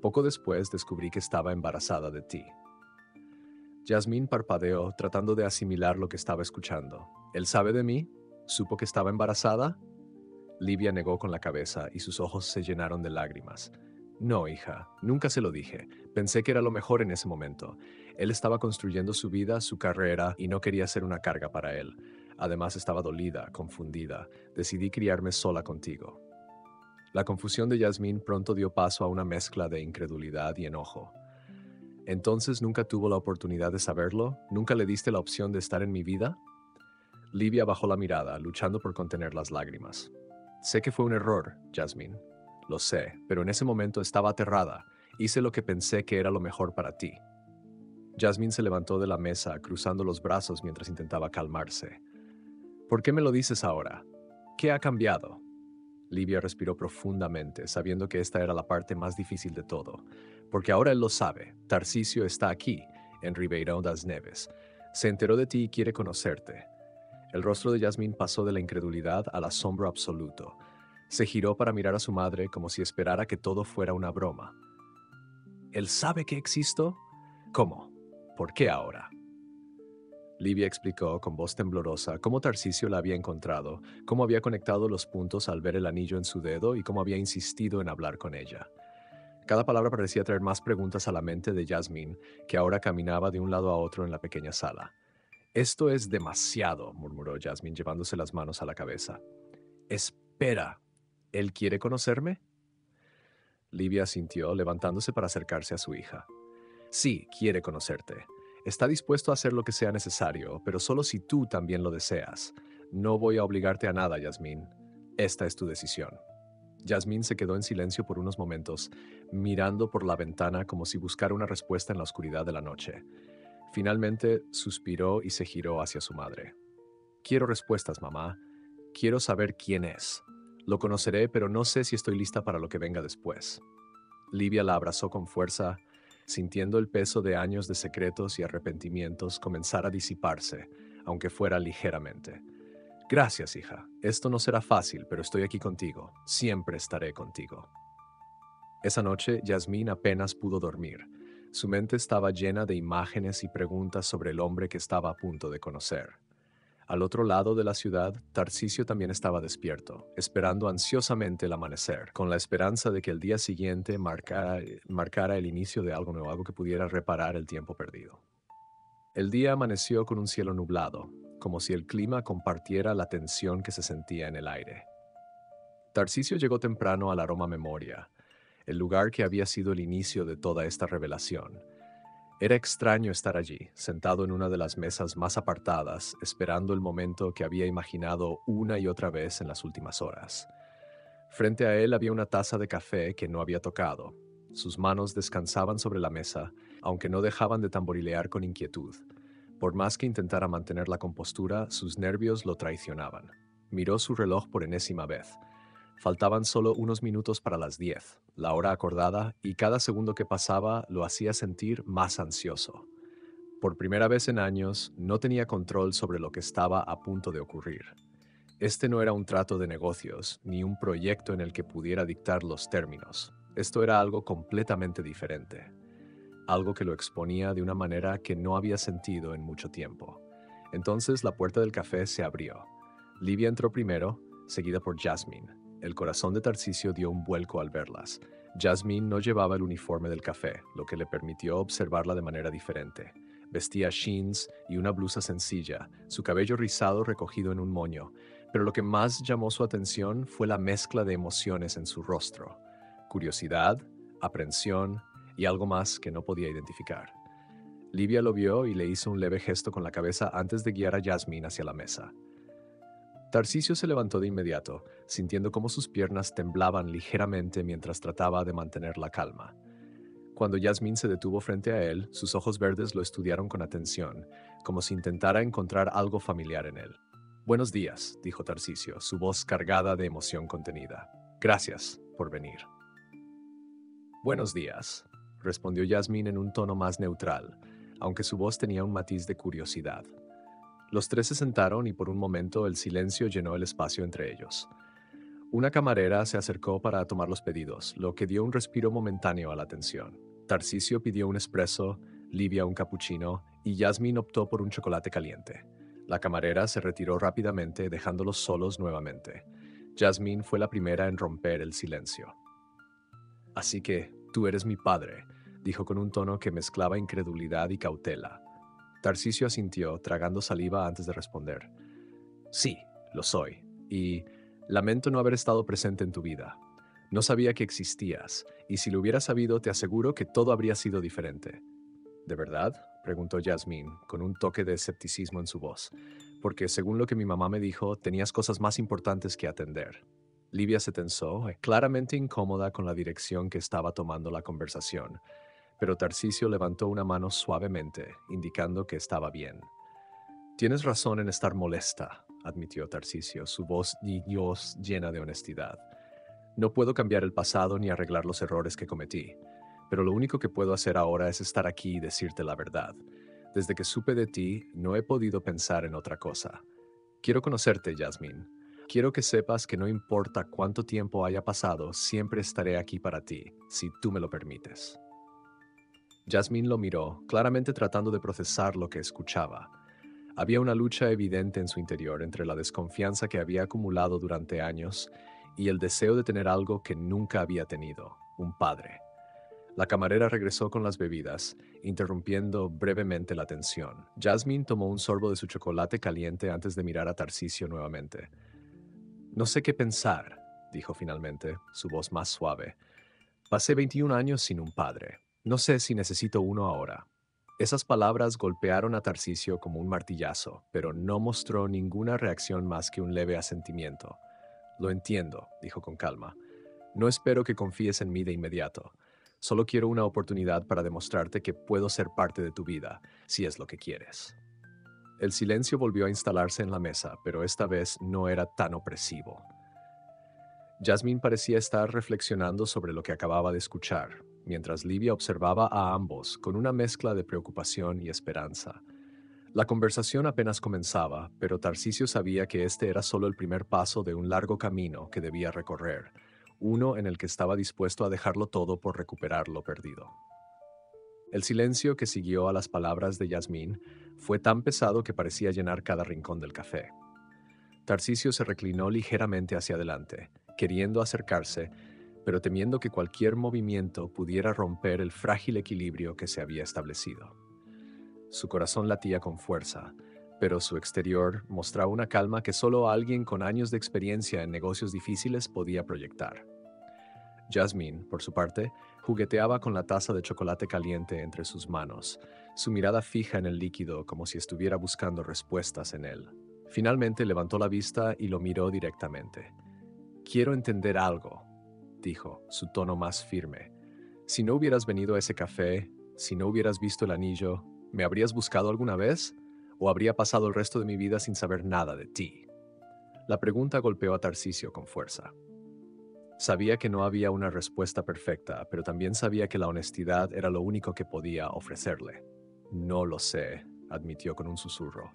Poco después descubrí que estaba embarazada de ti. Jasmine parpadeó, tratando de asimilar lo que estaba escuchando. ¿Él sabe de mí? ¿Supo que estaba embarazada? Livia negó con la cabeza y sus ojos se llenaron de lágrimas. No, hija, nunca se lo dije. Pensé que era lo mejor en ese momento. Él estaba construyendo su vida, su carrera, y no quería ser una carga para él. Además estaba dolida, confundida. Decidí criarme sola contigo. La confusión de Jasmine pronto dio paso a una mezcla de incredulidad y enojo. ¿Entonces nunca tuvo la oportunidad de saberlo? ¿Nunca le diste la opción de estar en mi vida? Livia bajó la mirada, luchando por contener las lágrimas. Sé que fue un error, Jasmine. Lo sé, pero en ese momento estaba aterrada. Hice lo que pensé que era lo mejor para ti. Jasmine se levantó de la mesa, cruzando los brazos mientras intentaba calmarse. ¿Por qué me lo dices ahora? ¿Qué ha cambiado? Livia respiró profundamente, sabiendo que esta era la parte más difícil de todo. Porque ahora él lo sabe. Tarcisio está aquí, en Ribeirão das Neves. Se enteró de ti y quiere conocerte. El rostro de Jasmine pasó de la incredulidad al asombro absoluto. Se giró para mirar a su madre como si esperara que todo fuera una broma. ¿Él sabe que existo? ¿Cómo? ¿Por qué ahora? Livia explicó con voz temblorosa cómo Tarcisio la había encontrado, cómo había conectado los puntos al ver el anillo en su dedo y cómo había insistido en hablar con ella. Cada palabra parecía traer más preguntas a la mente de Jasmine, que ahora caminaba de un lado a otro en la pequeña sala. Esto es demasiado, murmuró Jasmine, llevándose las manos a la cabeza. Espera, ¿él quiere conocerme? Livia asintió, levantándose para acercarse a su hija. Sí, quiere conocerte. Está dispuesto a hacer lo que sea necesario, pero solo si tú también lo deseas. No voy a obligarte a nada, Jasmine. Esta es tu decisión. Jasmine se quedó en silencio por unos momentos, mirando por la ventana como si buscara una respuesta en la oscuridad de la noche. Finalmente suspiró y se giró hacia su madre. Quiero respuestas, mamá. Quiero saber quién es. Lo conoceré, pero no sé si estoy lista para lo que venga después. Livia la abrazó con fuerza, sintiendo el peso de años de secretos y arrepentimientos comenzar a disiparse, aunque fuera ligeramente. Gracias, hija. Esto no será fácil, pero estoy aquí contigo. Siempre estaré contigo. Esa noche, Yasmín apenas pudo dormir. Su mente estaba llena de imágenes y preguntas sobre el hombre que estaba a punto de conocer. Al otro lado de la ciudad, Tarcisio también estaba despierto, esperando ansiosamente el amanecer, con la esperanza de que el día siguiente marcara el inicio de algo nuevo, algo que pudiera reparar el tiempo perdido. El día amaneció con un cielo nublado, como si el clima compartiera la tensión que se sentía en el aire. Tarcisio llegó temprano al Aroma Memoria, el lugar que había sido el inicio de toda esta revelación. Era extraño estar allí, sentado en una de las mesas más apartadas, esperando el momento que había imaginado una y otra vez en las últimas horas. Frente a él había una taza de café que no había tocado. Sus manos descansaban sobre la mesa, aunque no dejaban de tamborilear con inquietud. Por más que intentara mantener la compostura, sus nervios lo traicionaban. Miró su reloj por enésima vez. Faltaban solo unos minutos para las 10, la hora acordada, y cada segundo que pasaba lo hacía sentir más ansioso. Por primera vez en años, no tenía control sobre lo que estaba a punto de ocurrir. Este no era un trato de negocios, ni un proyecto en el que pudiera dictar los términos. Esto era algo completamente diferente. Algo que lo exponía de una manera que no había sentido en mucho tiempo. Entonces la puerta del café se abrió. Livia entró primero, seguida por Jasmine. El corazón de Tarcisio dio un vuelco al verlas. Jasmine no llevaba el uniforme del café, lo que le permitió observarla de manera diferente. Vestía jeans y una blusa sencilla, su cabello rizado recogido en un moño, pero lo que más llamó su atención fue la mezcla de emociones en su rostro. Curiosidad, aprensión y algo más que no podía identificar. Livia lo vio y le hizo un leve gesto con la cabeza antes de guiar a Jasmine hacia la mesa. Tarcisio se levantó de inmediato, sintiendo cómo sus piernas temblaban ligeramente mientras trataba de mantener la calma. Cuando Yasmín se detuvo frente a él, sus ojos verdes lo estudiaron con atención, como si intentara encontrar algo familiar en él. «Buenos días», dijo Tarcisio, su voz cargada de emoción contenida. «Gracias por venir». «Buenos días», respondió Yasmín en un tono más neutral, aunque su voz tenía un matiz de curiosidad. Los tres se sentaron y por un momento el silencio llenó el espacio entre ellos. Una camarera se acercó para tomar los pedidos, lo que dio un respiro momentáneo a la tensión. Tarcisio pidió un espresso, Livia un cappuccino y Yasmín optó por un chocolate caliente. La camarera se retiró rápidamente, dejándolos solos nuevamente. Yasmín fue la primera en romper el silencio. «Así que, tú eres mi padre», dijo con un tono que mezclaba incredulidad y cautela. Tarcisio asintió, tragando saliva antes de responder. «Sí, lo soy, y lamento no haber estado presente en tu vida. No sabía que existías, y si lo hubiera sabido, te aseguro que todo habría sido diferente». «¿De verdad?», preguntó Yasmín, con un toque de escepticismo en su voz, «porque según lo que mi mamá me dijo, tenías cosas más importantes que atender». Livia se tensó, claramente incómoda con la dirección que estaba tomando la conversación, pero Tarcisio levantó una mano suavemente, indicando que estaba bien. «Tienes razón en estar molesta», admitió Tarcisio, su voz llena de honestidad. «No puedo cambiar el pasado ni arreglar los errores que cometí, pero lo único que puedo hacer ahora es estar aquí y decirte la verdad. Desde que supe de ti, no he podido pensar en otra cosa. Quiero conocerte, Yasmín. Quiero que sepas que no importa cuánto tiempo haya pasado, siempre estaré aquí para ti, si tú me lo permites». Yasmín lo miró, claramente tratando de procesar lo que escuchaba. Había una lucha evidente en su interior entre la desconfianza que había acumulado durante años y el deseo de tener algo que nunca había tenido, un padre. La camarera regresó con las bebidas, interrumpiendo brevemente la tensión. Yasmín tomó un sorbo de su chocolate caliente antes de mirar a Tarcisio nuevamente. «No sé qué pensar», dijo finalmente, su voz más suave. «Pasé 21 años sin un padre. No sé si necesito uno ahora». Esas palabras golpearon a Tarcisio como un martillazo, pero no mostró ninguna reacción más que un leve asentimiento. «Lo entiendo», dijo con calma. «No espero que confíes en mí de inmediato. Solo quiero una oportunidad para demostrarte que puedo ser parte de tu vida, si es lo que quieres». El silencio volvió a instalarse en la mesa, pero esta vez no era tan opresivo. Yasmín parecía estar reflexionando sobre lo que acababa de escuchar, mientras Livia observaba a ambos con una mezcla de preocupación y esperanza. La conversación apenas comenzaba, pero Tarcisio sabía que este era solo el primer paso de un largo camino que debía recorrer, uno en el que estaba dispuesto a dejarlo todo por recuperar lo perdido. El silencio que siguió a las palabras de Yasmín fue tan pesado que parecía llenar cada rincón del café. Tarcisio se reclinó ligeramente hacia adelante, queriendo acercarse, pero temiendo que cualquier movimiento pudiera romper el frágil equilibrio que se había establecido. Su corazón latía con fuerza, pero su exterior mostraba una calma que solo alguien con años de experiencia en negocios difíciles podía proyectar. Jasmine, por su parte, jugueteaba con la taza de chocolate caliente entre sus manos, su mirada fija en el líquido como si estuviera buscando respuestas en él. Finalmente levantó la vista y lo miró directamente. «Quiero entender algo», dijo, su tono más firme. «Si no hubieras venido a ese café, si no hubieras visto el anillo, ¿me habrías buscado alguna vez? ¿O habría pasado el resto de mi vida sin saber nada de ti?» La pregunta golpeó a Tarcisio con fuerza. Sabía que no había una respuesta perfecta, pero también sabía que la honestidad era lo único que podía ofrecerle. «No lo sé», admitió con un susurro.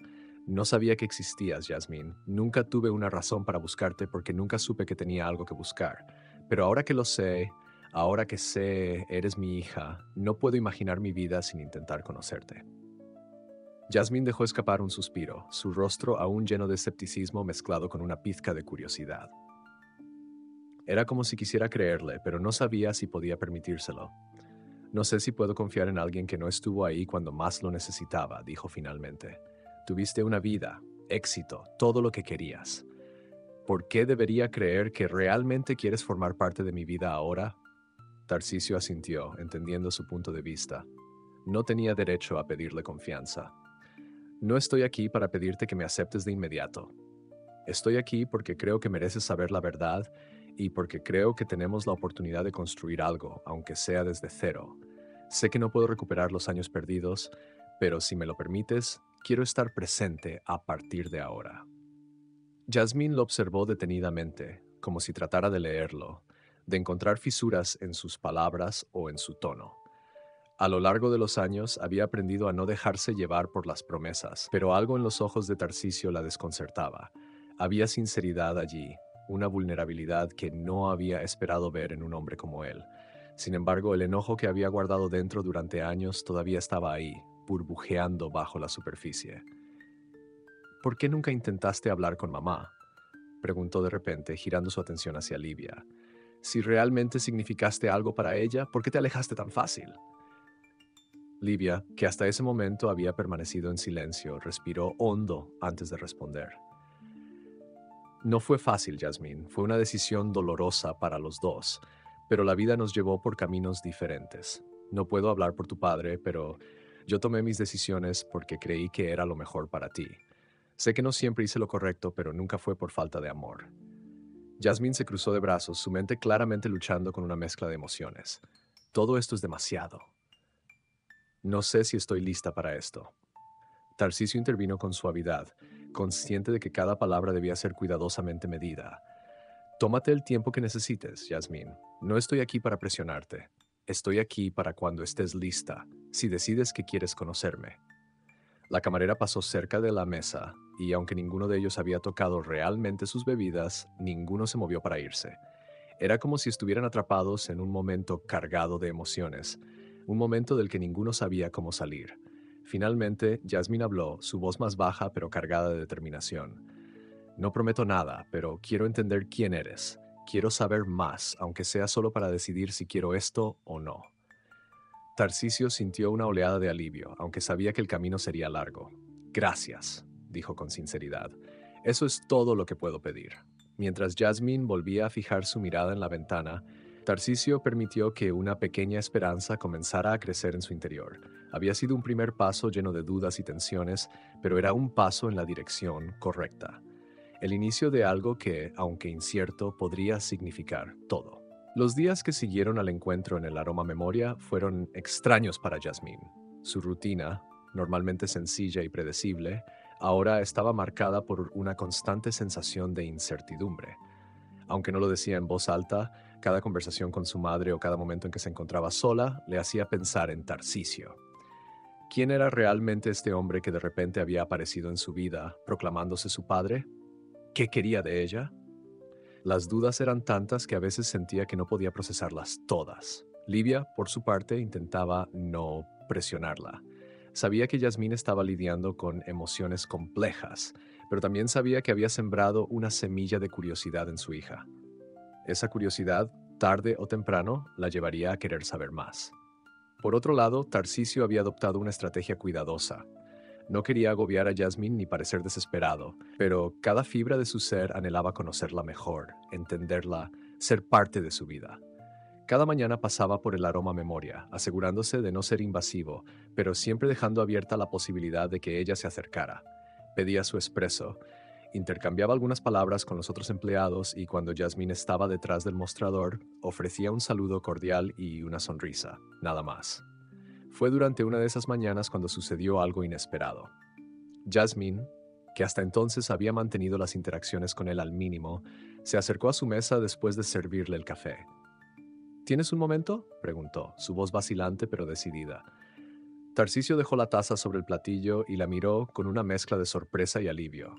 «No sabía que existías, Yasmín. Nunca tuve una razón para buscarte porque nunca supe que tenía algo que buscar. Pero ahora que lo sé, ahora que sé eres mi hija, no puedo imaginar mi vida sin intentar conocerte». Yasmín dejó escapar un suspiro, su rostro aún lleno de escepticismo mezclado con una pizca de curiosidad. Era como si quisiera creerle, pero no sabía si podía permitírselo. «No sé si puedo confiar en alguien que no estuvo ahí cuando más lo necesitaba», dijo finalmente. «Tuviste una vida, éxito, todo lo que querías. ¿Por qué debería creer que realmente quieres formar parte de mi vida ahora?» Tarcisio asintió, entendiendo su punto de vista. No tenía derecho a pedirle confianza. «No estoy aquí para pedirte que me aceptes de inmediato. Estoy aquí porque creo que mereces saber la verdad y porque creo que tenemos la oportunidad de construir algo, aunque sea desde cero. Sé que no puedo recuperar los años perdidos, pero si me lo permites, quiero estar presente a partir de ahora». Jasmine lo observó detenidamente, como si tratara de leerlo, de encontrar fisuras en sus palabras o en su tono. A lo largo de los años había aprendido a no dejarse llevar por las promesas, pero algo en los ojos de Tarcisio la desconcertaba. Había sinceridad allí, una vulnerabilidad que no había esperado ver en un hombre como él. Sin embargo, el enojo que había guardado dentro durante años todavía estaba ahí, burbujeando bajo la superficie. «¿Por qué nunca intentaste hablar con mamá?», preguntó de repente, girando su atención hacia Livia. «Si realmente significaste algo para ella, ¿por qué te alejaste tan fácil?». Livia, que hasta ese momento había permanecido en silencio, respiró hondo antes de responder. «No fue fácil, Yasmín. Fue una decisión dolorosa para los dos, pero la vida nos llevó por caminos diferentes. No puedo hablar por tu padre, pero yo tomé mis decisiones porque creí que era lo mejor para ti. Sé que no siempre hice lo correcto, pero nunca fue por falta de amor». Yasmín se cruzó de brazos, su mente claramente luchando con una mezcla de emociones. «Todo esto es demasiado. No sé si estoy lista para esto». Tarcisio intervino con suavidad, consciente de que cada palabra debía ser cuidadosamente medida. «Tómate el tiempo que necesites, Yasmín. No estoy aquí para presionarte. Estoy aquí para cuando estés lista, si decides que quieres conocerme». La camarera pasó cerca de la mesa y, aunque ninguno de ellos había tocado realmente sus bebidas, ninguno se movió para irse. Era como si estuvieran atrapados en un momento cargado de emociones, un momento del que ninguno sabía cómo salir. Finalmente, Yasmín habló, su voz más baja pero cargada de determinación. «No prometo nada, pero quiero entender quién eres. Quiero saber más, aunque sea solo para decidir si quiero esto o no». Tarcisio sintió una oleada de alivio, aunque sabía que el camino sería largo. «Gracias», dijo con sinceridad. «Eso es todo lo que puedo pedir». Mientras Jasmine volvía a fijar su mirada en la ventana, Tarcisio permitió que una pequeña esperanza comenzara a crecer en su interior. Había sido un primer paso lleno de dudas y tensiones, pero era un paso en la dirección correcta. El inicio de algo que, aunque incierto, podría significar todo. Los días que siguieron al encuentro en el Aroma Memoria fueron extraños para Jasmine. Su rutina, normalmente sencilla y predecible, ahora estaba marcada por una constante sensación de incertidumbre. Aunque no lo decía en voz alta, cada conversación con su madre o cada momento en que se encontraba sola le hacía pensar en Tarcisio. ¿Quién era realmente este hombre que de repente había aparecido en su vida, proclamándose su padre? ¿Qué quería de ella? Las dudas eran tantas que a veces sentía que no podía procesarlas todas. Livia, por su parte, intentaba no presionarla. Sabía que Yasmín estaba lidiando con emociones complejas, pero también sabía que había sembrado una semilla de curiosidad en su hija. Esa curiosidad, tarde o temprano, la llevaría a querer saber más. Por otro lado, Tarcisio había adoptado una estrategia cuidadosa. No quería agobiar a Jasmine ni parecer desesperado, pero cada fibra de su ser anhelaba conocerla mejor, entenderla, ser parte de su vida. Cada mañana pasaba por el aroma memoria, asegurándose de no ser invasivo, pero siempre dejando abierta la posibilidad de que ella se acercara. Pedía su espresso, intercambiaba algunas palabras con los otros empleados y cuando Jasmine estaba detrás del mostrador, ofrecía un saludo cordial y una sonrisa, nada más. Fue durante una de esas mañanas cuando sucedió algo inesperado. Jasmine, que hasta entonces había mantenido las interacciones con él al mínimo, se acercó a su mesa después de servirle el café. ¿Tienes un momento?, preguntó, su voz vacilante pero decidida. Tarcisio dejó la taza sobre el platillo y la miró con una mezcla de sorpresa y alivio.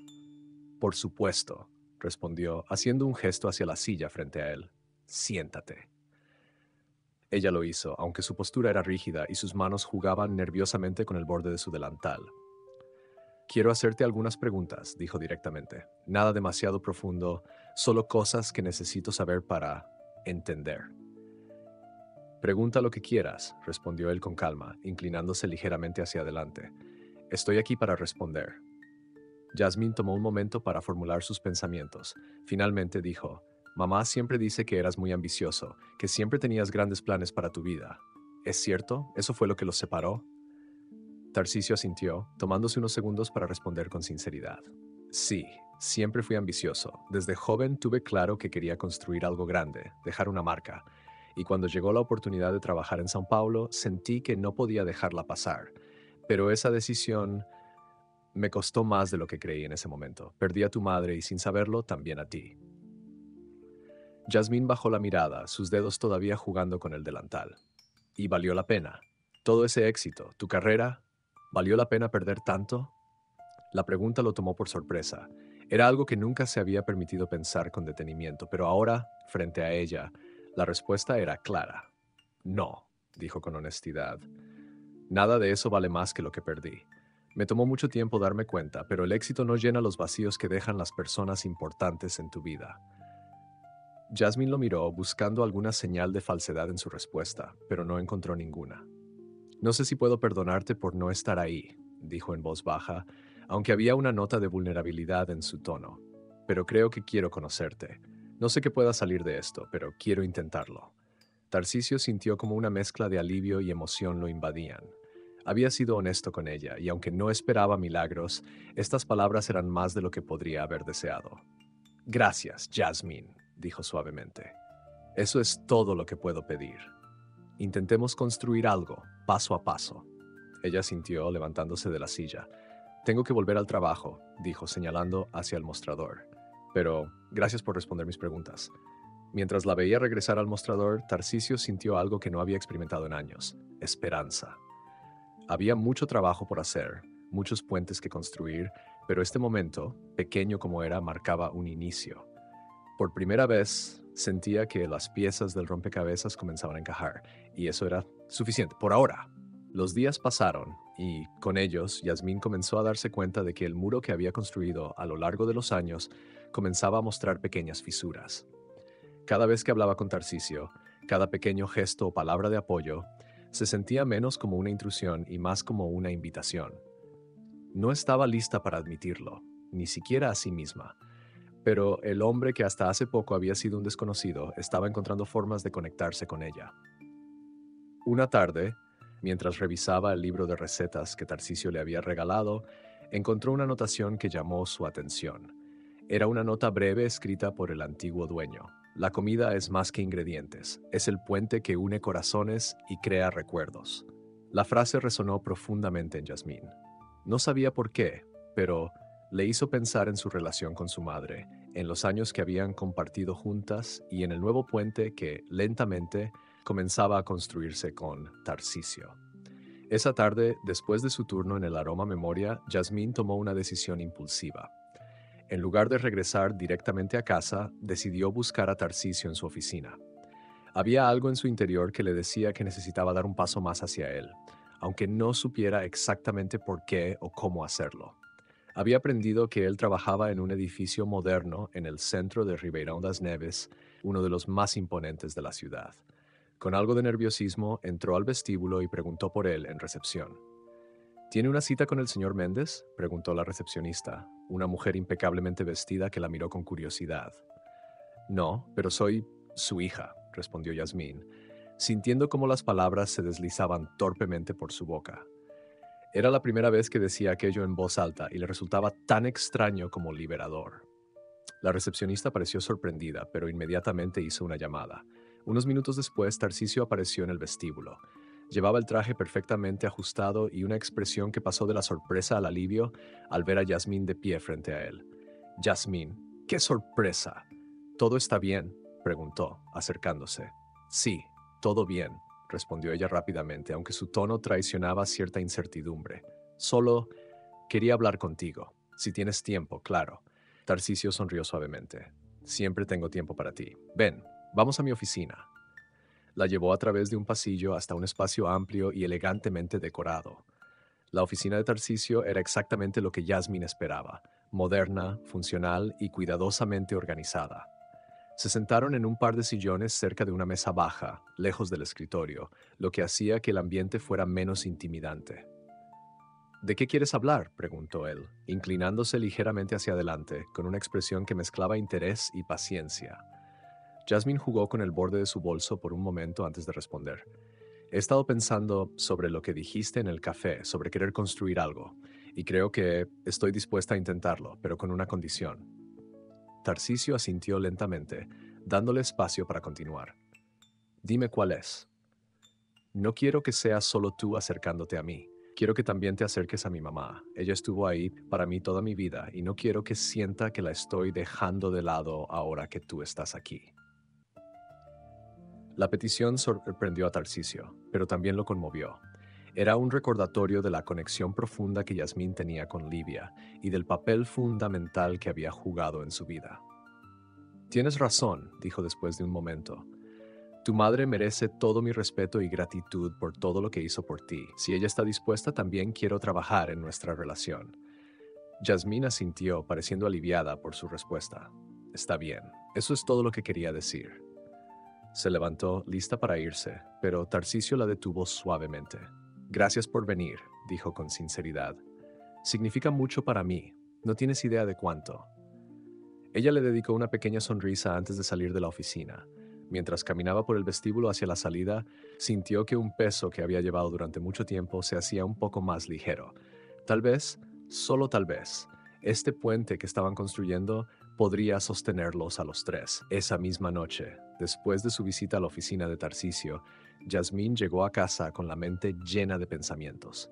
Por supuesto, respondió, haciendo un gesto hacia la silla frente a él. Siéntate. Ella lo hizo, aunque su postura era rígida y sus manos jugaban nerviosamente con el borde de su delantal. Quiero hacerte algunas preguntas, dijo directamente. Nada demasiado profundo, solo cosas que necesito saber para entender. Pregunta lo que quieras, respondió él con calma, inclinándose ligeramente hacia adelante. Estoy aquí para responder. Jasmine tomó un momento para formular sus pensamientos. Finalmente dijo, Mamá siempre dice que eras muy ambicioso, que siempre tenías grandes planes para tu vida. ¿Es cierto? ¿Eso fue lo que los separó? Tarcisio asintió, tomándose unos segundos para responder con sinceridad. Sí, siempre fui ambicioso. Desde joven tuve claro que quería construir algo grande, dejar una marca. Y cuando llegó la oportunidad de trabajar en São Paulo, sentí que no podía dejarla pasar. Pero esa decisión me costó más de lo que creí en ese momento. Perdí a tu madre y sin saberlo, también a ti. Jasmine bajó la mirada, sus dedos todavía jugando con el delantal. Y valió la pena. Todo ese éxito, tu carrera, ¿valió la pena perder tanto? La pregunta lo tomó por sorpresa. Era algo que nunca se había permitido pensar con detenimiento, pero ahora, frente a ella, la respuesta era clara. No, dijo con honestidad. Nada de eso vale más que lo que perdí. Me tomó mucho tiempo darme cuenta, pero el éxito no llena los vacíos que dejan las personas importantes en tu vida. Jasmine lo miró, buscando alguna señal de falsedad en su respuesta, pero no encontró ninguna. No sé si puedo perdonarte por no estar ahí, dijo en voz baja, aunque había una nota de vulnerabilidad en su tono. Pero creo que quiero conocerte. No sé qué pueda salir de esto, pero quiero intentarlo. Tarcisio sintió como una mezcla de alivio y emoción lo invadían. Había sido honesto con ella, y aunque no esperaba milagros, estas palabras eran más de lo que podría haber deseado. Gracias, Jasmine, dijo suavemente. Eso es todo lo que puedo pedir. Intentemos construir algo, paso a paso. Ella sintió, levantándose de la silla. Tengo que volver al trabajo, dijo, señalando hacia el mostrador. Pero gracias por responder mis preguntas. Mientras la veía regresar al mostrador, Tarcisio sintió algo que no había experimentado en años: esperanza. Había mucho trabajo por hacer, muchos puentes que construir, pero este momento, pequeño como era, marcaba un inicio. Por primera vez, sentía que las piezas del rompecabezas comenzaban a encajar, y eso era suficiente, por ahora. Los días pasaron, y con ellos, Yasmín comenzó a darse cuenta de que el muro que había construido a lo largo de los años comenzaba a mostrar pequeñas fisuras. Cada vez que hablaba con Tarcisio, cada pequeño gesto o palabra de apoyo, se sentía menos como una intrusión y más como una invitación. No estaba lista para admitirlo, ni siquiera a sí misma. Pero el hombre que hasta hace poco había sido un desconocido estaba encontrando formas de conectarse con ella. Una tarde, mientras revisaba el libro de recetas que Tarcisio le había regalado, encontró una anotación que llamó su atención. Era una nota breve escrita por el antiguo dueño. La comida es más que ingredientes, es el puente que une corazones y crea recuerdos. La frase resonó profundamente en Yasmín. No sabía por qué, pero le hizo pensar en su relación con su madre, en los años que habían compartido juntas y en el nuevo puente que, lentamente, comenzaba a construirse con Tarcisio. Esa tarde, después de su turno en el Aroma Memoria, Yasmín tomó una decisión impulsiva. En lugar de regresar directamente a casa, decidió buscar a Tarcisio en su oficina. Había algo en su interior que le decía que necesitaba dar un paso más hacia él, aunque no supiera exactamente por qué o cómo hacerlo. Había aprendido que él trabajaba en un edificio moderno en el centro de Ribeirão das Neves, uno de los más imponentes de la ciudad. Con algo de nerviosismo, entró al vestíbulo y preguntó por él en recepción. ¿Tiene una cita con el señor Méndez?, preguntó la recepcionista, una mujer impecablemente vestida que la miró con curiosidad. No, pero soy su hija, respondió Yasmín, sintiendo cómo las palabras se deslizaban torpemente por su boca. Era la primera vez que decía aquello en voz alta y le resultaba tan extraño como liberador. La recepcionista pareció sorprendida, pero inmediatamente hizo una llamada. Unos minutos después, Tarcisio apareció en el vestíbulo. Llevaba el traje perfectamente ajustado y una expresión que pasó de la sorpresa al alivio al ver a Yasmín de pie frente a él. «Yasmín, ¡qué sorpresa! ¿Todo está bien?», preguntó, acercándose. «Sí, todo bien», respondió ella rápidamente, aunque su tono traicionaba cierta incertidumbre. «Solo quería hablar contigo. Si tienes tiempo, claro». Tarcisio sonrió suavemente. «Siempre tengo tiempo para ti. Ven, vamos a mi oficina». La llevó a través de un pasillo hasta un espacio amplio y elegantemente decorado. La oficina de Tarcisio era exactamente lo que Yasmín esperaba, moderna, funcional y cuidadosamente organizada. Se sentaron en un par de sillones cerca de una mesa baja, lejos del escritorio, lo que hacía que el ambiente fuera menos intimidante. «¿De qué quieres hablar?», preguntó él, inclinándose ligeramente hacia adelante, con una expresión que mezclaba interés y paciencia. Yasmín jugó con el borde de su bolso por un momento antes de responder. «He estado pensando sobre lo que dijiste en el café, sobre querer construir algo, y creo que estoy dispuesta a intentarlo, pero con una condición». Tarcisio asintió lentamente, dándole espacio para continuar. «Dime cuál es». «No quiero que seas solo tú acercándote a mí. Quiero que también te acerques a mi mamá. Ella estuvo ahí para mí toda mi vida y no quiero que sienta que la estoy dejando de lado ahora que tú estás aquí». La petición sorprendió a Tarcisio, pero también lo conmovió. Era un recordatorio de la conexión profunda que Yasmín tenía con Livia y del papel fundamental que había jugado en su vida. «Tienes razón», dijo después de un momento. «Tu madre merece todo mi respeto y gratitud por todo lo que hizo por ti. Si ella está dispuesta, también quiero trabajar en nuestra relación». Yasmín asintió, pareciendo aliviada por su respuesta. «Está bien, eso es todo lo que quería decir». Se levantó, lista para irse, pero Tarcisio la detuvo suavemente. «Gracias por venir», dijo con sinceridad. «Significa mucho para mí. No tienes idea de cuánto». Ella le dedicó una pequeña sonrisa antes de salir de la oficina. Mientras caminaba por el vestíbulo hacia la salida, sintió que un peso que había llevado durante mucho tiempo se hacía un poco más ligero. Tal vez, solo tal vez, este puente que estaban construyendo podría sostenerlos a los tres. Esa misma noche, después de su visita a la oficina de Tarcisio, Yasmín llegó a casa con la mente llena de pensamientos.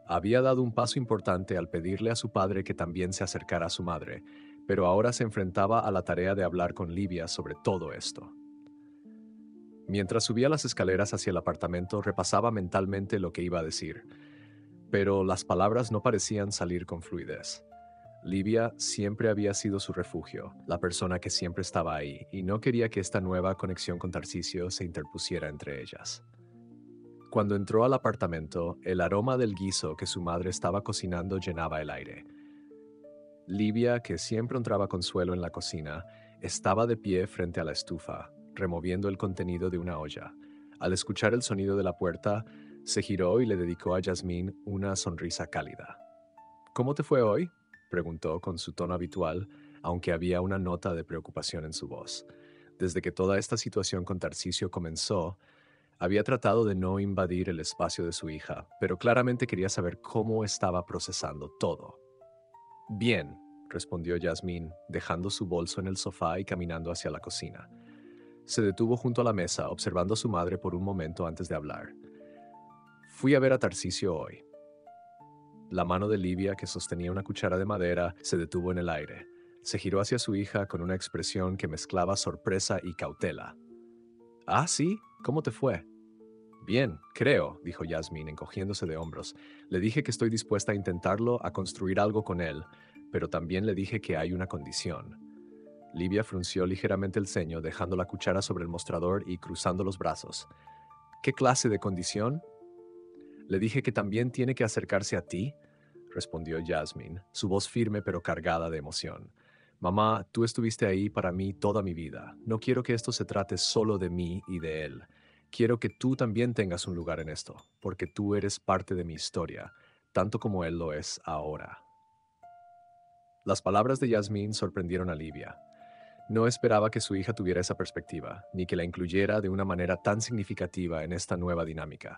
Había dado un paso importante al pedirle a su padre que también se acercara a su madre, pero ahora se enfrentaba a la tarea de hablar con Livia sobre todo esto. Mientras subía las escaleras hacia el apartamento, repasaba mentalmente lo que iba a decir, pero las palabras no parecían salir con fluidez. Livia siempre había sido su refugio, la persona que siempre estaba ahí, y no quería que esta nueva conexión con Tarcisio se interpusiera entre ellas. Cuando entró al apartamento, el aroma del guiso que su madre estaba cocinando llenaba el aire. Livia, que siempre encontraba consuelo en la cocina, estaba de pie frente a la estufa, removiendo el contenido de una olla. Al escuchar el sonido de la puerta, se giró y le dedicó a Yasmín una sonrisa cálida. «¿Cómo te fue hoy?», preguntó con su tono habitual, aunque había una nota de preocupación en su voz. Desde que toda esta situación con Tarcisio comenzó, había tratado de no invadir el espacio de su hija, pero claramente quería saber cómo estaba procesando todo. «Bien», respondió Yasmín, dejando su bolso en el sofá y caminando hacia la cocina. Se detuvo junto a la mesa, observando a su madre por un momento antes de hablar. «Fui a ver a Tarcisio hoy». La mano de Livia, que sostenía una cuchara de madera, se detuvo en el aire. Se giró hacia su hija con una expresión que mezclaba sorpresa y cautela. «¿Ah, sí? ¿Cómo te fue?». Bien, creo, dijo Yasmin, encogiéndose de hombros. Le dije que estoy dispuesta a intentarlo, a construir algo con él, pero también le dije que hay una condición. Livia frunció ligeramente el ceño, dejando la cuchara sobre el mostrador y cruzando los brazos. ¿Qué clase de condición? Le dije que también tiene que acercarse a ti, respondió Jasmine, su voz firme pero cargada de emoción. Mamá, tú estuviste ahí para mí toda mi vida. No quiero que esto se trate solo de mí y de él. Quiero que tú también tengas un lugar en esto, porque tú eres parte de mi historia, tanto como él lo es ahora. Las palabras de Jasmine sorprendieron a Livia. No esperaba que su hija tuviera esa perspectiva, ni que la incluyera de una manera tan significativa en esta nueva dinámica.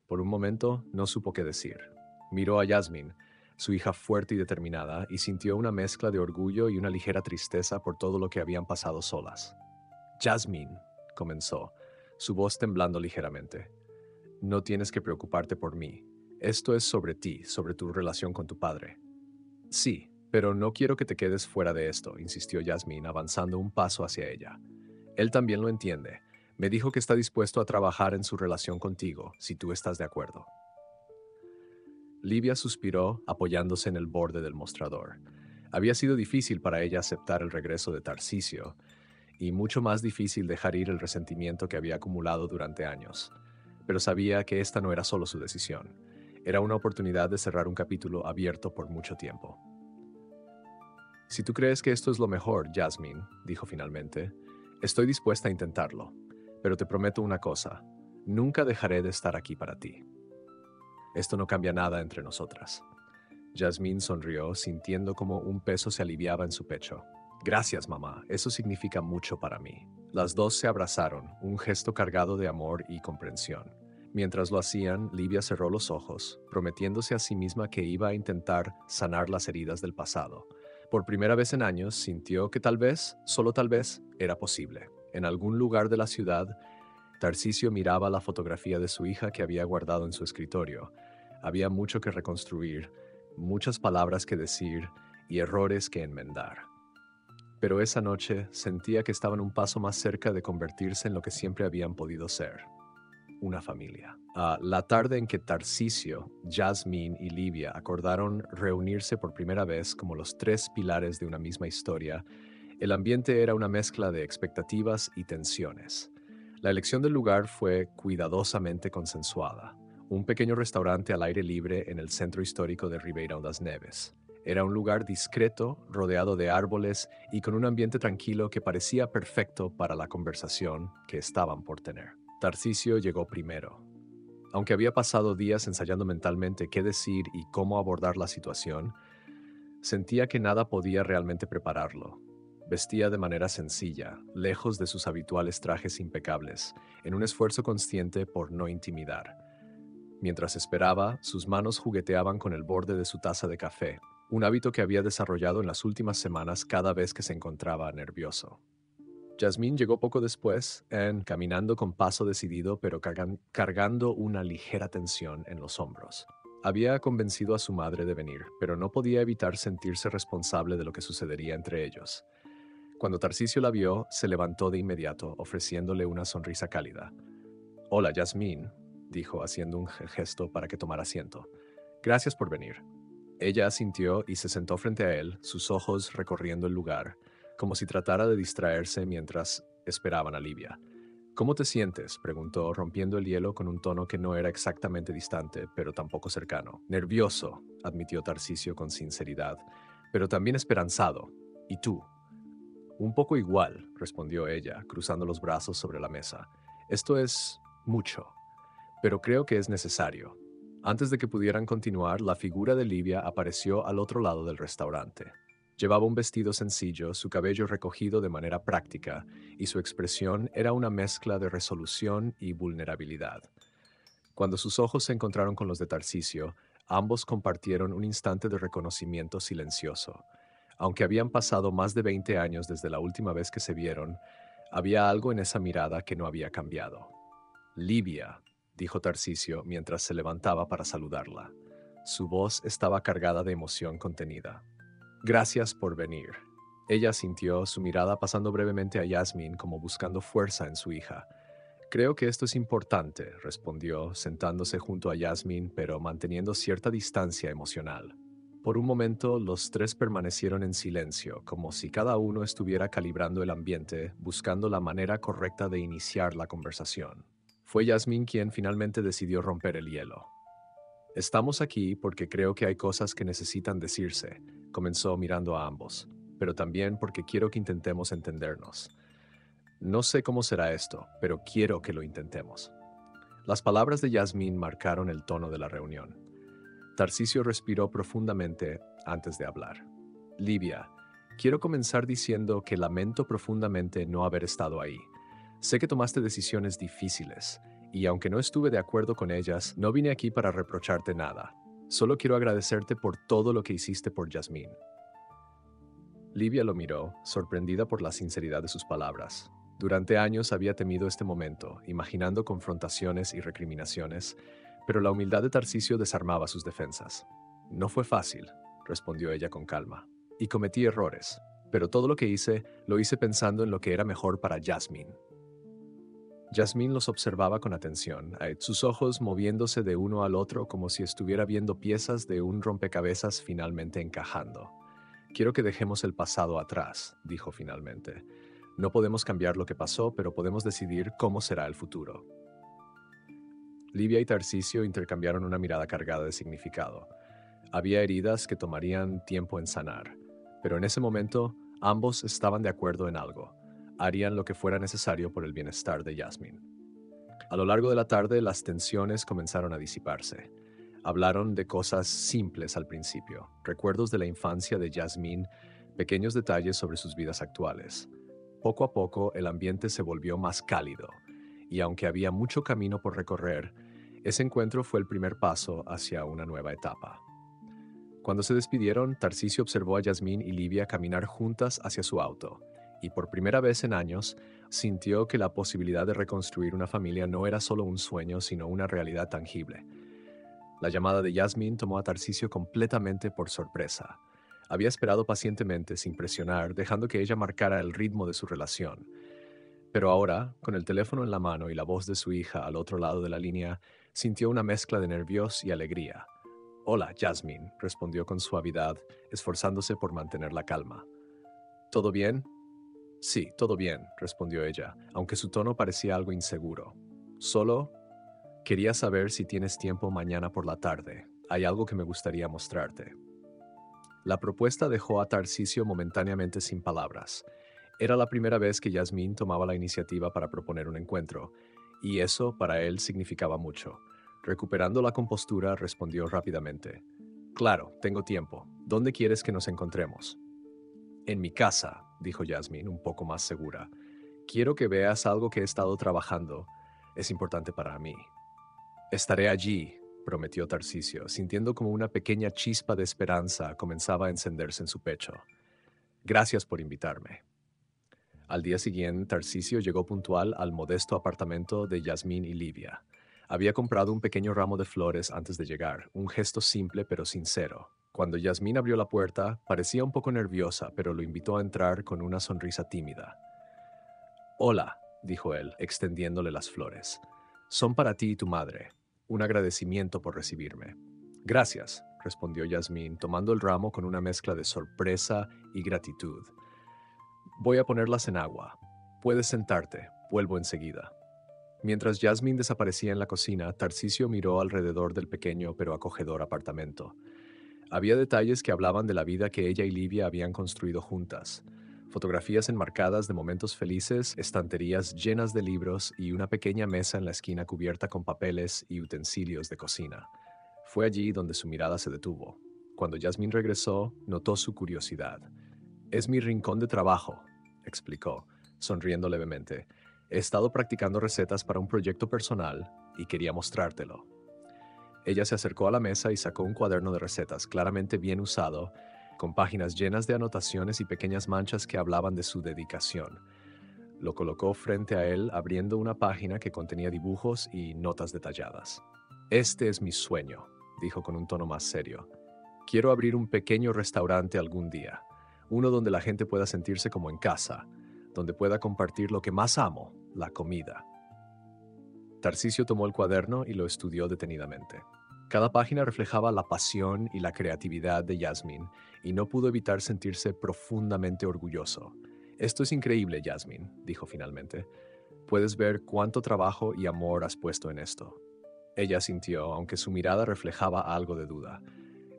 Por un momento no supo qué decir. Miró a Yasmin, su hija fuerte y determinada, y sintió una mezcla de orgullo y una ligera tristeza por todo lo que habían pasado solas. Yasmin, comenzó, su voz temblando ligeramente. No tienes que preocuparte por mí. Esto es sobre ti, sobre tu relación con tu padre. Sí, pero no quiero que te quedes fuera de esto, insistió Yasmin, avanzando un paso hacia ella. Él también lo entiende. Me dijo que está dispuesto a trabajar en su relación contigo, si tú estás de acuerdo. Livia suspiró, apoyándose en el borde del mostrador. Había sido difícil para ella aceptar el regreso de Tarcisio, y mucho más difícil dejar ir el resentimiento que había acumulado durante años. Pero sabía que esta no era solo su decisión. Era una oportunidad de cerrar un capítulo abierto por mucho tiempo. Si tú crees que esto es lo mejor, Jasmine, dijo finalmente, estoy dispuesta a intentarlo, pero te prometo una cosa, nunca dejaré de estar aquí para ti. Esto no cambia nada entre nosotras. Jasmine sonrió, sintiendo como un peso se aliviaba en su pecho. Gracias, mamá, eso significa mucho para mí. Las dos se abrazaron, un gesto cargado de amor y comprensión. Mientras lo hacían, Livia cerró los ojos, prometiéndose a sí misma que iba a intentar sanar las heridas del pasado. Por primera vez en años, sintió que tal vez, solo tal vez, era posible. En algún lugar de la ciudad, Tarcisio miraba la fotografía de su hija que había guardado en su escritorio. Había mucho que reconstruir, muchas palabras que decir y errores que enmendar. Pero esa noche sentía que estaban un paso más cerca de convertirse en lo que siempre habían podido ser, una familia. La tarde en que Tarcisio, Jasmine y Livia acordaron reunirse por primera vez como los tres pilares de una misma historia, el ambiente era una mezcla de expectativas y tensiones. La elección del lugar fue cuidadosamente consensuada. Un pequeño restaurante al aire libre en el centro histórico de Ribeirão das Neves. Era un lugar discreto, rodeado de árboles y con un ambiente tranquilo que parecía perfecto para la conversación que estaban por tener. Tarcisio llegó primero. Aunque había pasado días ensayando mentalmente qué decir y cómo abordar la situación, sentía que nada podía realmente prepararlo. Vestía de manera sencilla, lejos de sus habituales trajes impecables, en un esfuerzo consciente por no intimidar. Mientras esperaba, sus manos jugueteaban con el borde de su taza de café, un hábito que había desarrollado en las últimas semanas cada vez que se encontraba nervioso. Jasmine llegó poco después, caminando con paso decidido pero cargando una ligera tensión en los hombros. Había convencido a su madre de venir, pero no podía evitar sentirse responsable de lo que sucedería entre ellos. Cuando Tarcisio la vio, se levantó de inmediato, ofreciéndole una sonrisa cálida. «Hola, Jasmine», dijo, haciendo un gesto para que tomara asiento. «Gracias por venir». Ella asintió y se sentó frente a él, sus ojos recorriendo el lugar, como si tratara de distraerse mientras esperaban a Livia. «¿Cómo te sientes?», preguntó, rompiendo el hielo con un tono que no era exactamente distante, pero tampoco cercano. «Nervioso», admitió Tarcisio con sinceridad, «pero también esperanzado. ¿Y tú?» «Un poco igual», respondió ella, cruzando los brazos sobre la mesa. «Esto es mucho, pero creo que es necesario». Antes de que pudieran continuar, la figura de Livia apareció al otro lado del restaurante. Llevaba un vestido sencillo, su cabello recogido de manera práctica, y su expresión era una mezcla de resolución y vulnerabilidad. Cuando sus ojos se encontraron con los de Tarcisio, ambos compartieron un instante de reconocimiento silencioso. Aunque habían pasado más de 20 años desde la última vez que se vieron, había algo en esa mirada que no había cambiado. «Livia», dijo Tarcisio mientras se levantaba para saludarla. Su voz estaba cargada de emoción contenida. «Gracias por venir». Ella sintió su mirada pasando brevemente a Yasmin como buscando fuerza en su hija. Creo que esto es importante, respondió, sentándose junto a Yasmin, pero manteniendo cierta distancia emocional. Por un momento, los tres permanecieron en silencio, como si cada uno estuviera calibrando el ambiente, buscando la manera correcta de iniciar la conversación. Fue Yasmin quien finalmente decidió romper el hielo. Estamos aquí porque creo que hay cosas que necesitan decirse, comenzó mirando a ambos, pero también porque quiero que intentemos entendernos. No sé cómo será esto, pero quiero que lo intentemos. Las palabras de Yasmin marcaron el tono de la reunión. Tarcisio respiró profundamente antes de hablar. Livia, quiero comenzar diciendo que lamento profundamente no haber estado ahí. Sé que tomaste decisiones difíciles, y aunque no estuve de acuerdo con ellas, no vine aquí para reprocharte nada. Solo quiero agradecerte por todo lo que hiciste por Yasmin. Livia lo miró, sorprendida por la sinceridad de sus palabras. Durante años había temido este momento, imaginando confrontaciones y recriminaciones, pero la humildad de Tarcisio desarmaba sus defensas. No fue fácil, respondió ella con calma, y cometí errores, pero todo lo que hice, lo hice pensando en lo que era mejor para Yasmin. Yasmin los observaba con atención, sus ojos moviéndose de uno al otro como si estuviera viendo piezas de un rompecabezas finalmente encajando. Quiero que dejemos el pasado atrás, dijo finalmente. No podemos cambiar lo que pasó, pero podemos decidir cómo será el futuro. Livia y Tarcisio intercambiaron una mirada cargada de significado. Había heridas que tomarían tiempo en sanar, pero en ese momento ambos estaban de acuerdo en algo. Harían lo que fuera necesario por el bienestar de Yasmin. A lo largo de la tarde, las tensiones comenzaron a disiparse. Hablaron de cosas simples al principio, recuerdos de la infancia de Yasmin, pequeños detalles sobre sus vidas actuales. Poco a poco, el ambiente se volvió más cálido, y aunque había mucho camino por recorrer, ese encuentro fue el primer paso hacia una nueva etapa. Cuando se despidieron, Tarcisio observó a Yasmin y Livia caminar juntas hacia su auto, y por primera vez en años, sintió que la posibilidad de reconstruir una familia no era solo un sueño, sino una realidad tangible. La llamada de Yasmin tomó a Tarcisio completamente por sorpresa. Había esperado pacientemente, sin presionar, dejando que ella marcara el ritmo de su relación. Pero ahora, con el teléfono en la mano y la voz de su hija al otro lado de la línea, sintió una mezcla de nervios y alegría. «Hola, Yasmin», respondió con suavidad, esforzándose por mantener la calma. «¿Todo bien?» «Sí, todo bien», respondió ella, aunque su tono parecía algo inseguro. «Solo quería saber si tienes tiempo mañana por la tarde. Hay algo que me gustaría mostrarte». La propuesta dejó a Tarcisio momentáneamente sin palabras. Era la primera vez que Yasmin tomaba la iniciativa para proponer un encuentro, y eso para él significaba mucho. Recuperando la compostura, respondió rápidamente. «Claro, tengo tiempo. ¿Dónde quieres que nos encontremos?» «En mi casa», dijo Yasmin, un poco más segura. «Quiero que veas algo que he estado trabajando. Es importante para mí». «Estaré allí», prometió Tarcisio, sintiendo como una pequeña chispa de esperanza comenzaba a encenderse en su pecho. «Gracias por invitarme». Al día siguiente, Tarcisio llegó puntual al modesto apartamento de Yasmin y Livia. Había comprado un pequeño ramo de flores antes de llegar, un gesto simple pero sincero. Cuando Yasmin abrió la puerta, parecía un poco nerviosa, pero lo invitó a entrar con una sonrisa tímida. «Hola», dijo él, extendiéndole las flores. «Son para ti y tu madre. Un agradecimiento por recibirme». «Gracias», respondió Yasmin, tomando el ramo con una mezcla de sorpresa y gratitud. «Voy a ponerlas en agua. Puedes sentarte, vuelvo enseguida». Mientras Yasmin desaparecía en la cocina, Tarcisio miró alrededor del pequeño pero acogedor apartamento. Había detalles que hablaban de la vida que ella y Livia habían construido juntas. Fotografías enmarcadas de momentos felices, estanterías llenas de libros y una pequeña mesa en la esquina cubierta con papeles y utensilios de cocina. Fue allí donde su mirada se detuvo. Cuando Yasmin regresó, notó su curiosidad. «Es mi rincón de trabajo», explicó, sonriendo levemente. «He estado practicando recetas para un proyecto personal y quería mostrártelo». Ella se acercó a la mesa y sacó un cuaderno de recetas claramente bien usado, con páginas llenas de anotaciones y pequeñas manchas que hablaban de su dedicación. Lo colocó frente a él, abriendo una página que contenía dibujos y notas detalladas. «Este es mi sueño», dijo con un tono más serio. «Quiero abrir un pequeño restaurante algún día, uno donde la gente pueda sentirse como en casa, donde pueda compartir lo que más amo, la comida». Tarcisio tomó el cuaderno y lo estudió detenidamente. Cada página reflejaba la pasión y la creatividad de Yasmín, y no pudo evitar sentirse profundamente orgulloso. Esto es increíble, Yasmín, dijo finalmente. Puedes ver cuánto trabajo y amor has puesto en esto. Ella asintió, aunque su mirada reflejaba algo de duda.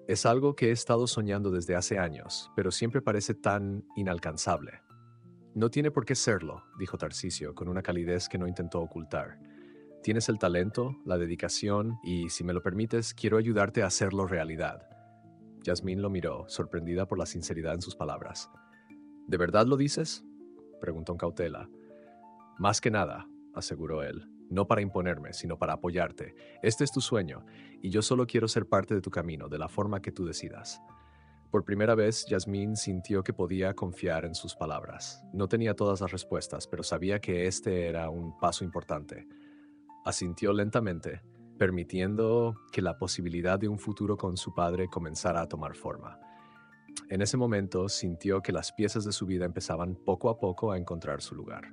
Es algo que he estado soñando desde hace años, pero siempre parece tan inalcanzable. No tiene por qué serlo, dijo Tarcisio, con una calidez que no intentó ocultar. Tienes el talento, la dedicación y, si me lo permites, quiero ayudarte a hacerlo realidad. Yasmín lo miró, sorprendida por la sinceridad en sus palabras. ¿De verdad lo dices?, preguntó con cautela. Más que nada, aseguró él, no para imponerme, sino para apoyarte. Este es tu sueño, y yo solo quiero ser parte de tu camino, de la forma que tú decidas. Por primera vez, Yasmín sintió que podía confiar en sus palabras. No tenía todas las respuestas, pero sabía que este era un paso importante. Asintió lentamente, permitiendo que la posibilidad de un futuro con su padre comenzara a tomar forma. En ese momento sintió que las piezas de su vida empezaban poco a poco a encontrar su lugar.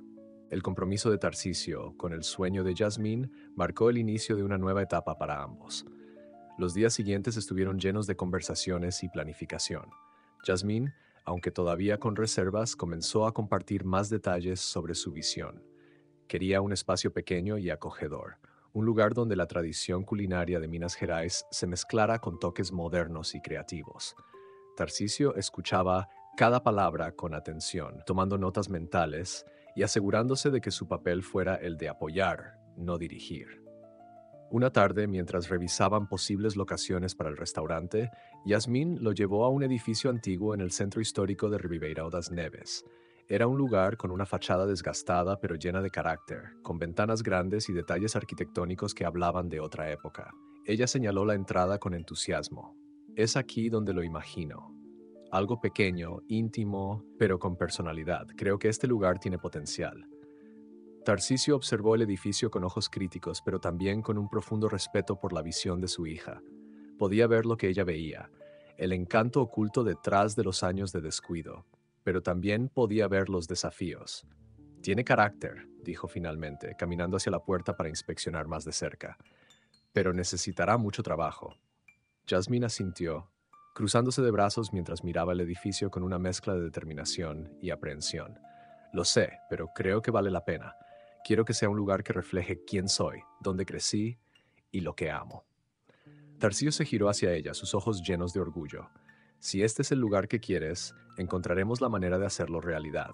El compromiso de Tarcisio con el sueño de Yasmín marcó el inicio de una nueva etapa para ambos. Los días siguientes estuvieron llenos de conversaciones y planificación. Yasmín, aunque todavía con reservas, comenzó a compartir más detalles sobre su visión. Quería un espacio pequeño y acogedor, un lugar donde la tradición culinaria de Minas Gerais se mezclara con toques modernos y creativos. Tarcisio escuchaba cada palabra con atención, tomando notas mentales y asegurándose de que su papel fuera el de apoyar, no dirigir. Una tarde, mientras revisaban posibles locaciones para el restaurante, Yasmín lo llevó a un edificio antiguo en el centro histórico de Ribeirão das Neves. Era un lugar con una fachada desgastada pero llena de carácter, con ventanas grandes y detalles arquitectónicos que hablaban de otra época. Ella señaló la entrada con entusiasmo. Es aquí donde lo imagino. Algo pequeño, íntimo, pero con personalidad. Creo que este lugar tiene potencial. Tarcisio observó el edificio con ojos críticos, pero también con un profundo respeto por la visión de su hija. Podía ver lo que ella veía, el encanto oculto detrás de los años de descuido, pero también podía ver los desafíos. Tiene carácter, dijo finalmente, caminando hacia la puerta para inspeccionar más de cerca, pero necesitará mucho trabajo. Yasmín asintió, cruzándose de brazos mientras miraba el edificio con una mezcla de determinación y aprehensión. Lo sé, pero creo que vale la pena. Quiero que sea un lugar que refleje quién soy, dónde crecí y lo que amo. Tarcisio se giró hacia ella, sus ojos llenos de orgullo. Si este es el lugar que quieres, encontraremos la manera de hacerlo realidad.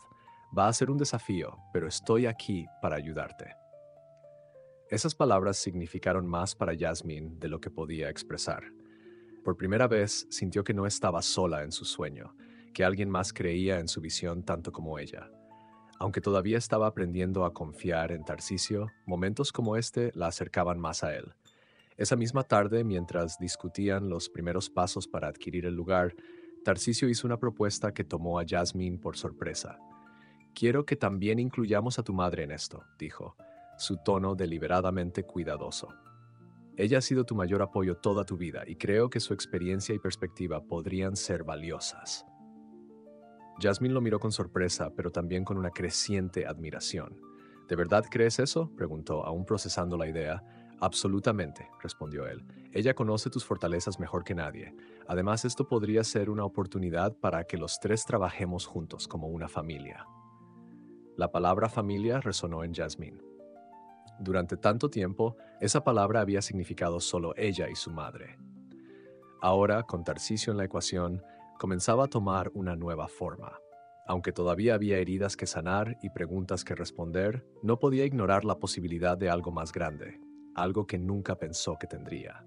Va a ser un desafío, pero estoy aquí para ayudarte. Esas palabras significaron más para Yasmín de lo que podía expresar. Por primera vez sintió que no estaba sola en su sueño, que alguien más creía en su visión tanto como ella. Aunque todavía estaba aprendiendo a confiar en Tarcisio, momentos como este la acercaban más a él. Esa misma tarde, mientras discutían los primeros pasos para adquirir el lugar, Tarcisio hizo una propuesta que tomó a Yasmín por sorpresa. Quiero que también incluyamos a tu madre en esto, dijo, su tono deliberadamente cuidadoso. Ella ha sido tu mayor apoyo toda tu vida y creo que su experiencia y perspectiva podrían ser valiosas. Yasmín lo miró con sorpresa, pero también con una creciente admiración. ¿De verdad crees eso?, preguntó, aún procesando la idea. Absolutamente, respondió él. Ella conoce tus fortalezas mejor que nadie. Además, esto podría ser una oportunidad para que los tres trabajemos juntos como una familia. La palabra familia resonó en Yasmín. Durante tanto tiempo, esa palabra había significado solo ella y su madre. Ahora, con Tarcisio en la ecuación, comenzaba a tomar una nueva forma. Aunque todavía había heridas que sanar y preguntas que responder, no podía ignorar la posibilidad de algo más grande, algo que nunca pensó que tendría.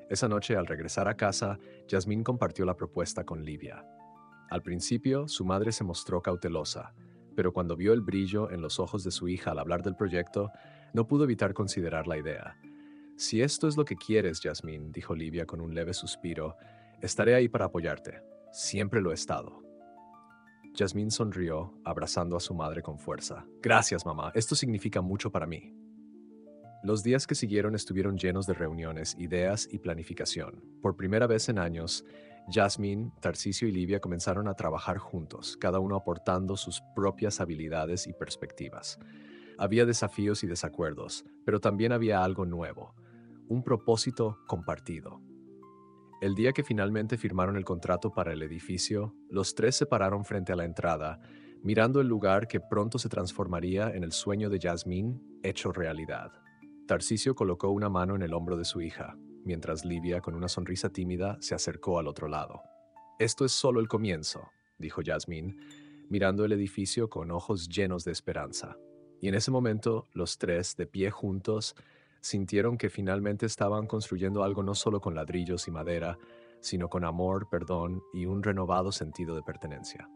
Esa noche, al regresar a casa, Yasmín compartió la propuesta con Livia. Al principio, su madre se mostró cautelosa, pero cuando vio el brillo en los ojos de su hija al hablar del proyecto, no pudo evitar considerar la idea. Si esto es lo que quieres, Yasmín, dijo Livia con un leve suspiro, estaré ahí para apoyarte. Siempre lo he estado. Yasmín sonrió, abrazando a su madre con fuerza. Gracias, mamá. Esto significa mucho para mí. Los días que siguieron estuvieron llenos de reuniones, ideas y planificación. Por primera vez en años, Yasmín, Tarcisio y Livia comenzaron a trabajar juntos, cada uno aportando sus propias habilidades y perspectivas. Había desafíos y desacuerdos, pero también había algo nuevo, un propósito compartido. El día que finalmente firmaron el contrato para el edificio, los tres se pararon frente a la entrada, mirando el lugar que pronto se transformaría en el sueño de Yasmín hecho realidad. Tarcisio colocó una mano en el hombro de su hija, mientras Livia, con una sonrisa tímida, se acercó al otro lado. Esto es solo el comienzo, dijo Yasmín, mirando el edificio con ojos llenos de esperanza. Y en ese momento, los tres, de pie juntos, sintieron que finalmente estaban construyendo algo no solo con ladrillos y madera, sino con amor, perdón y un renovado sentido de pertenencia.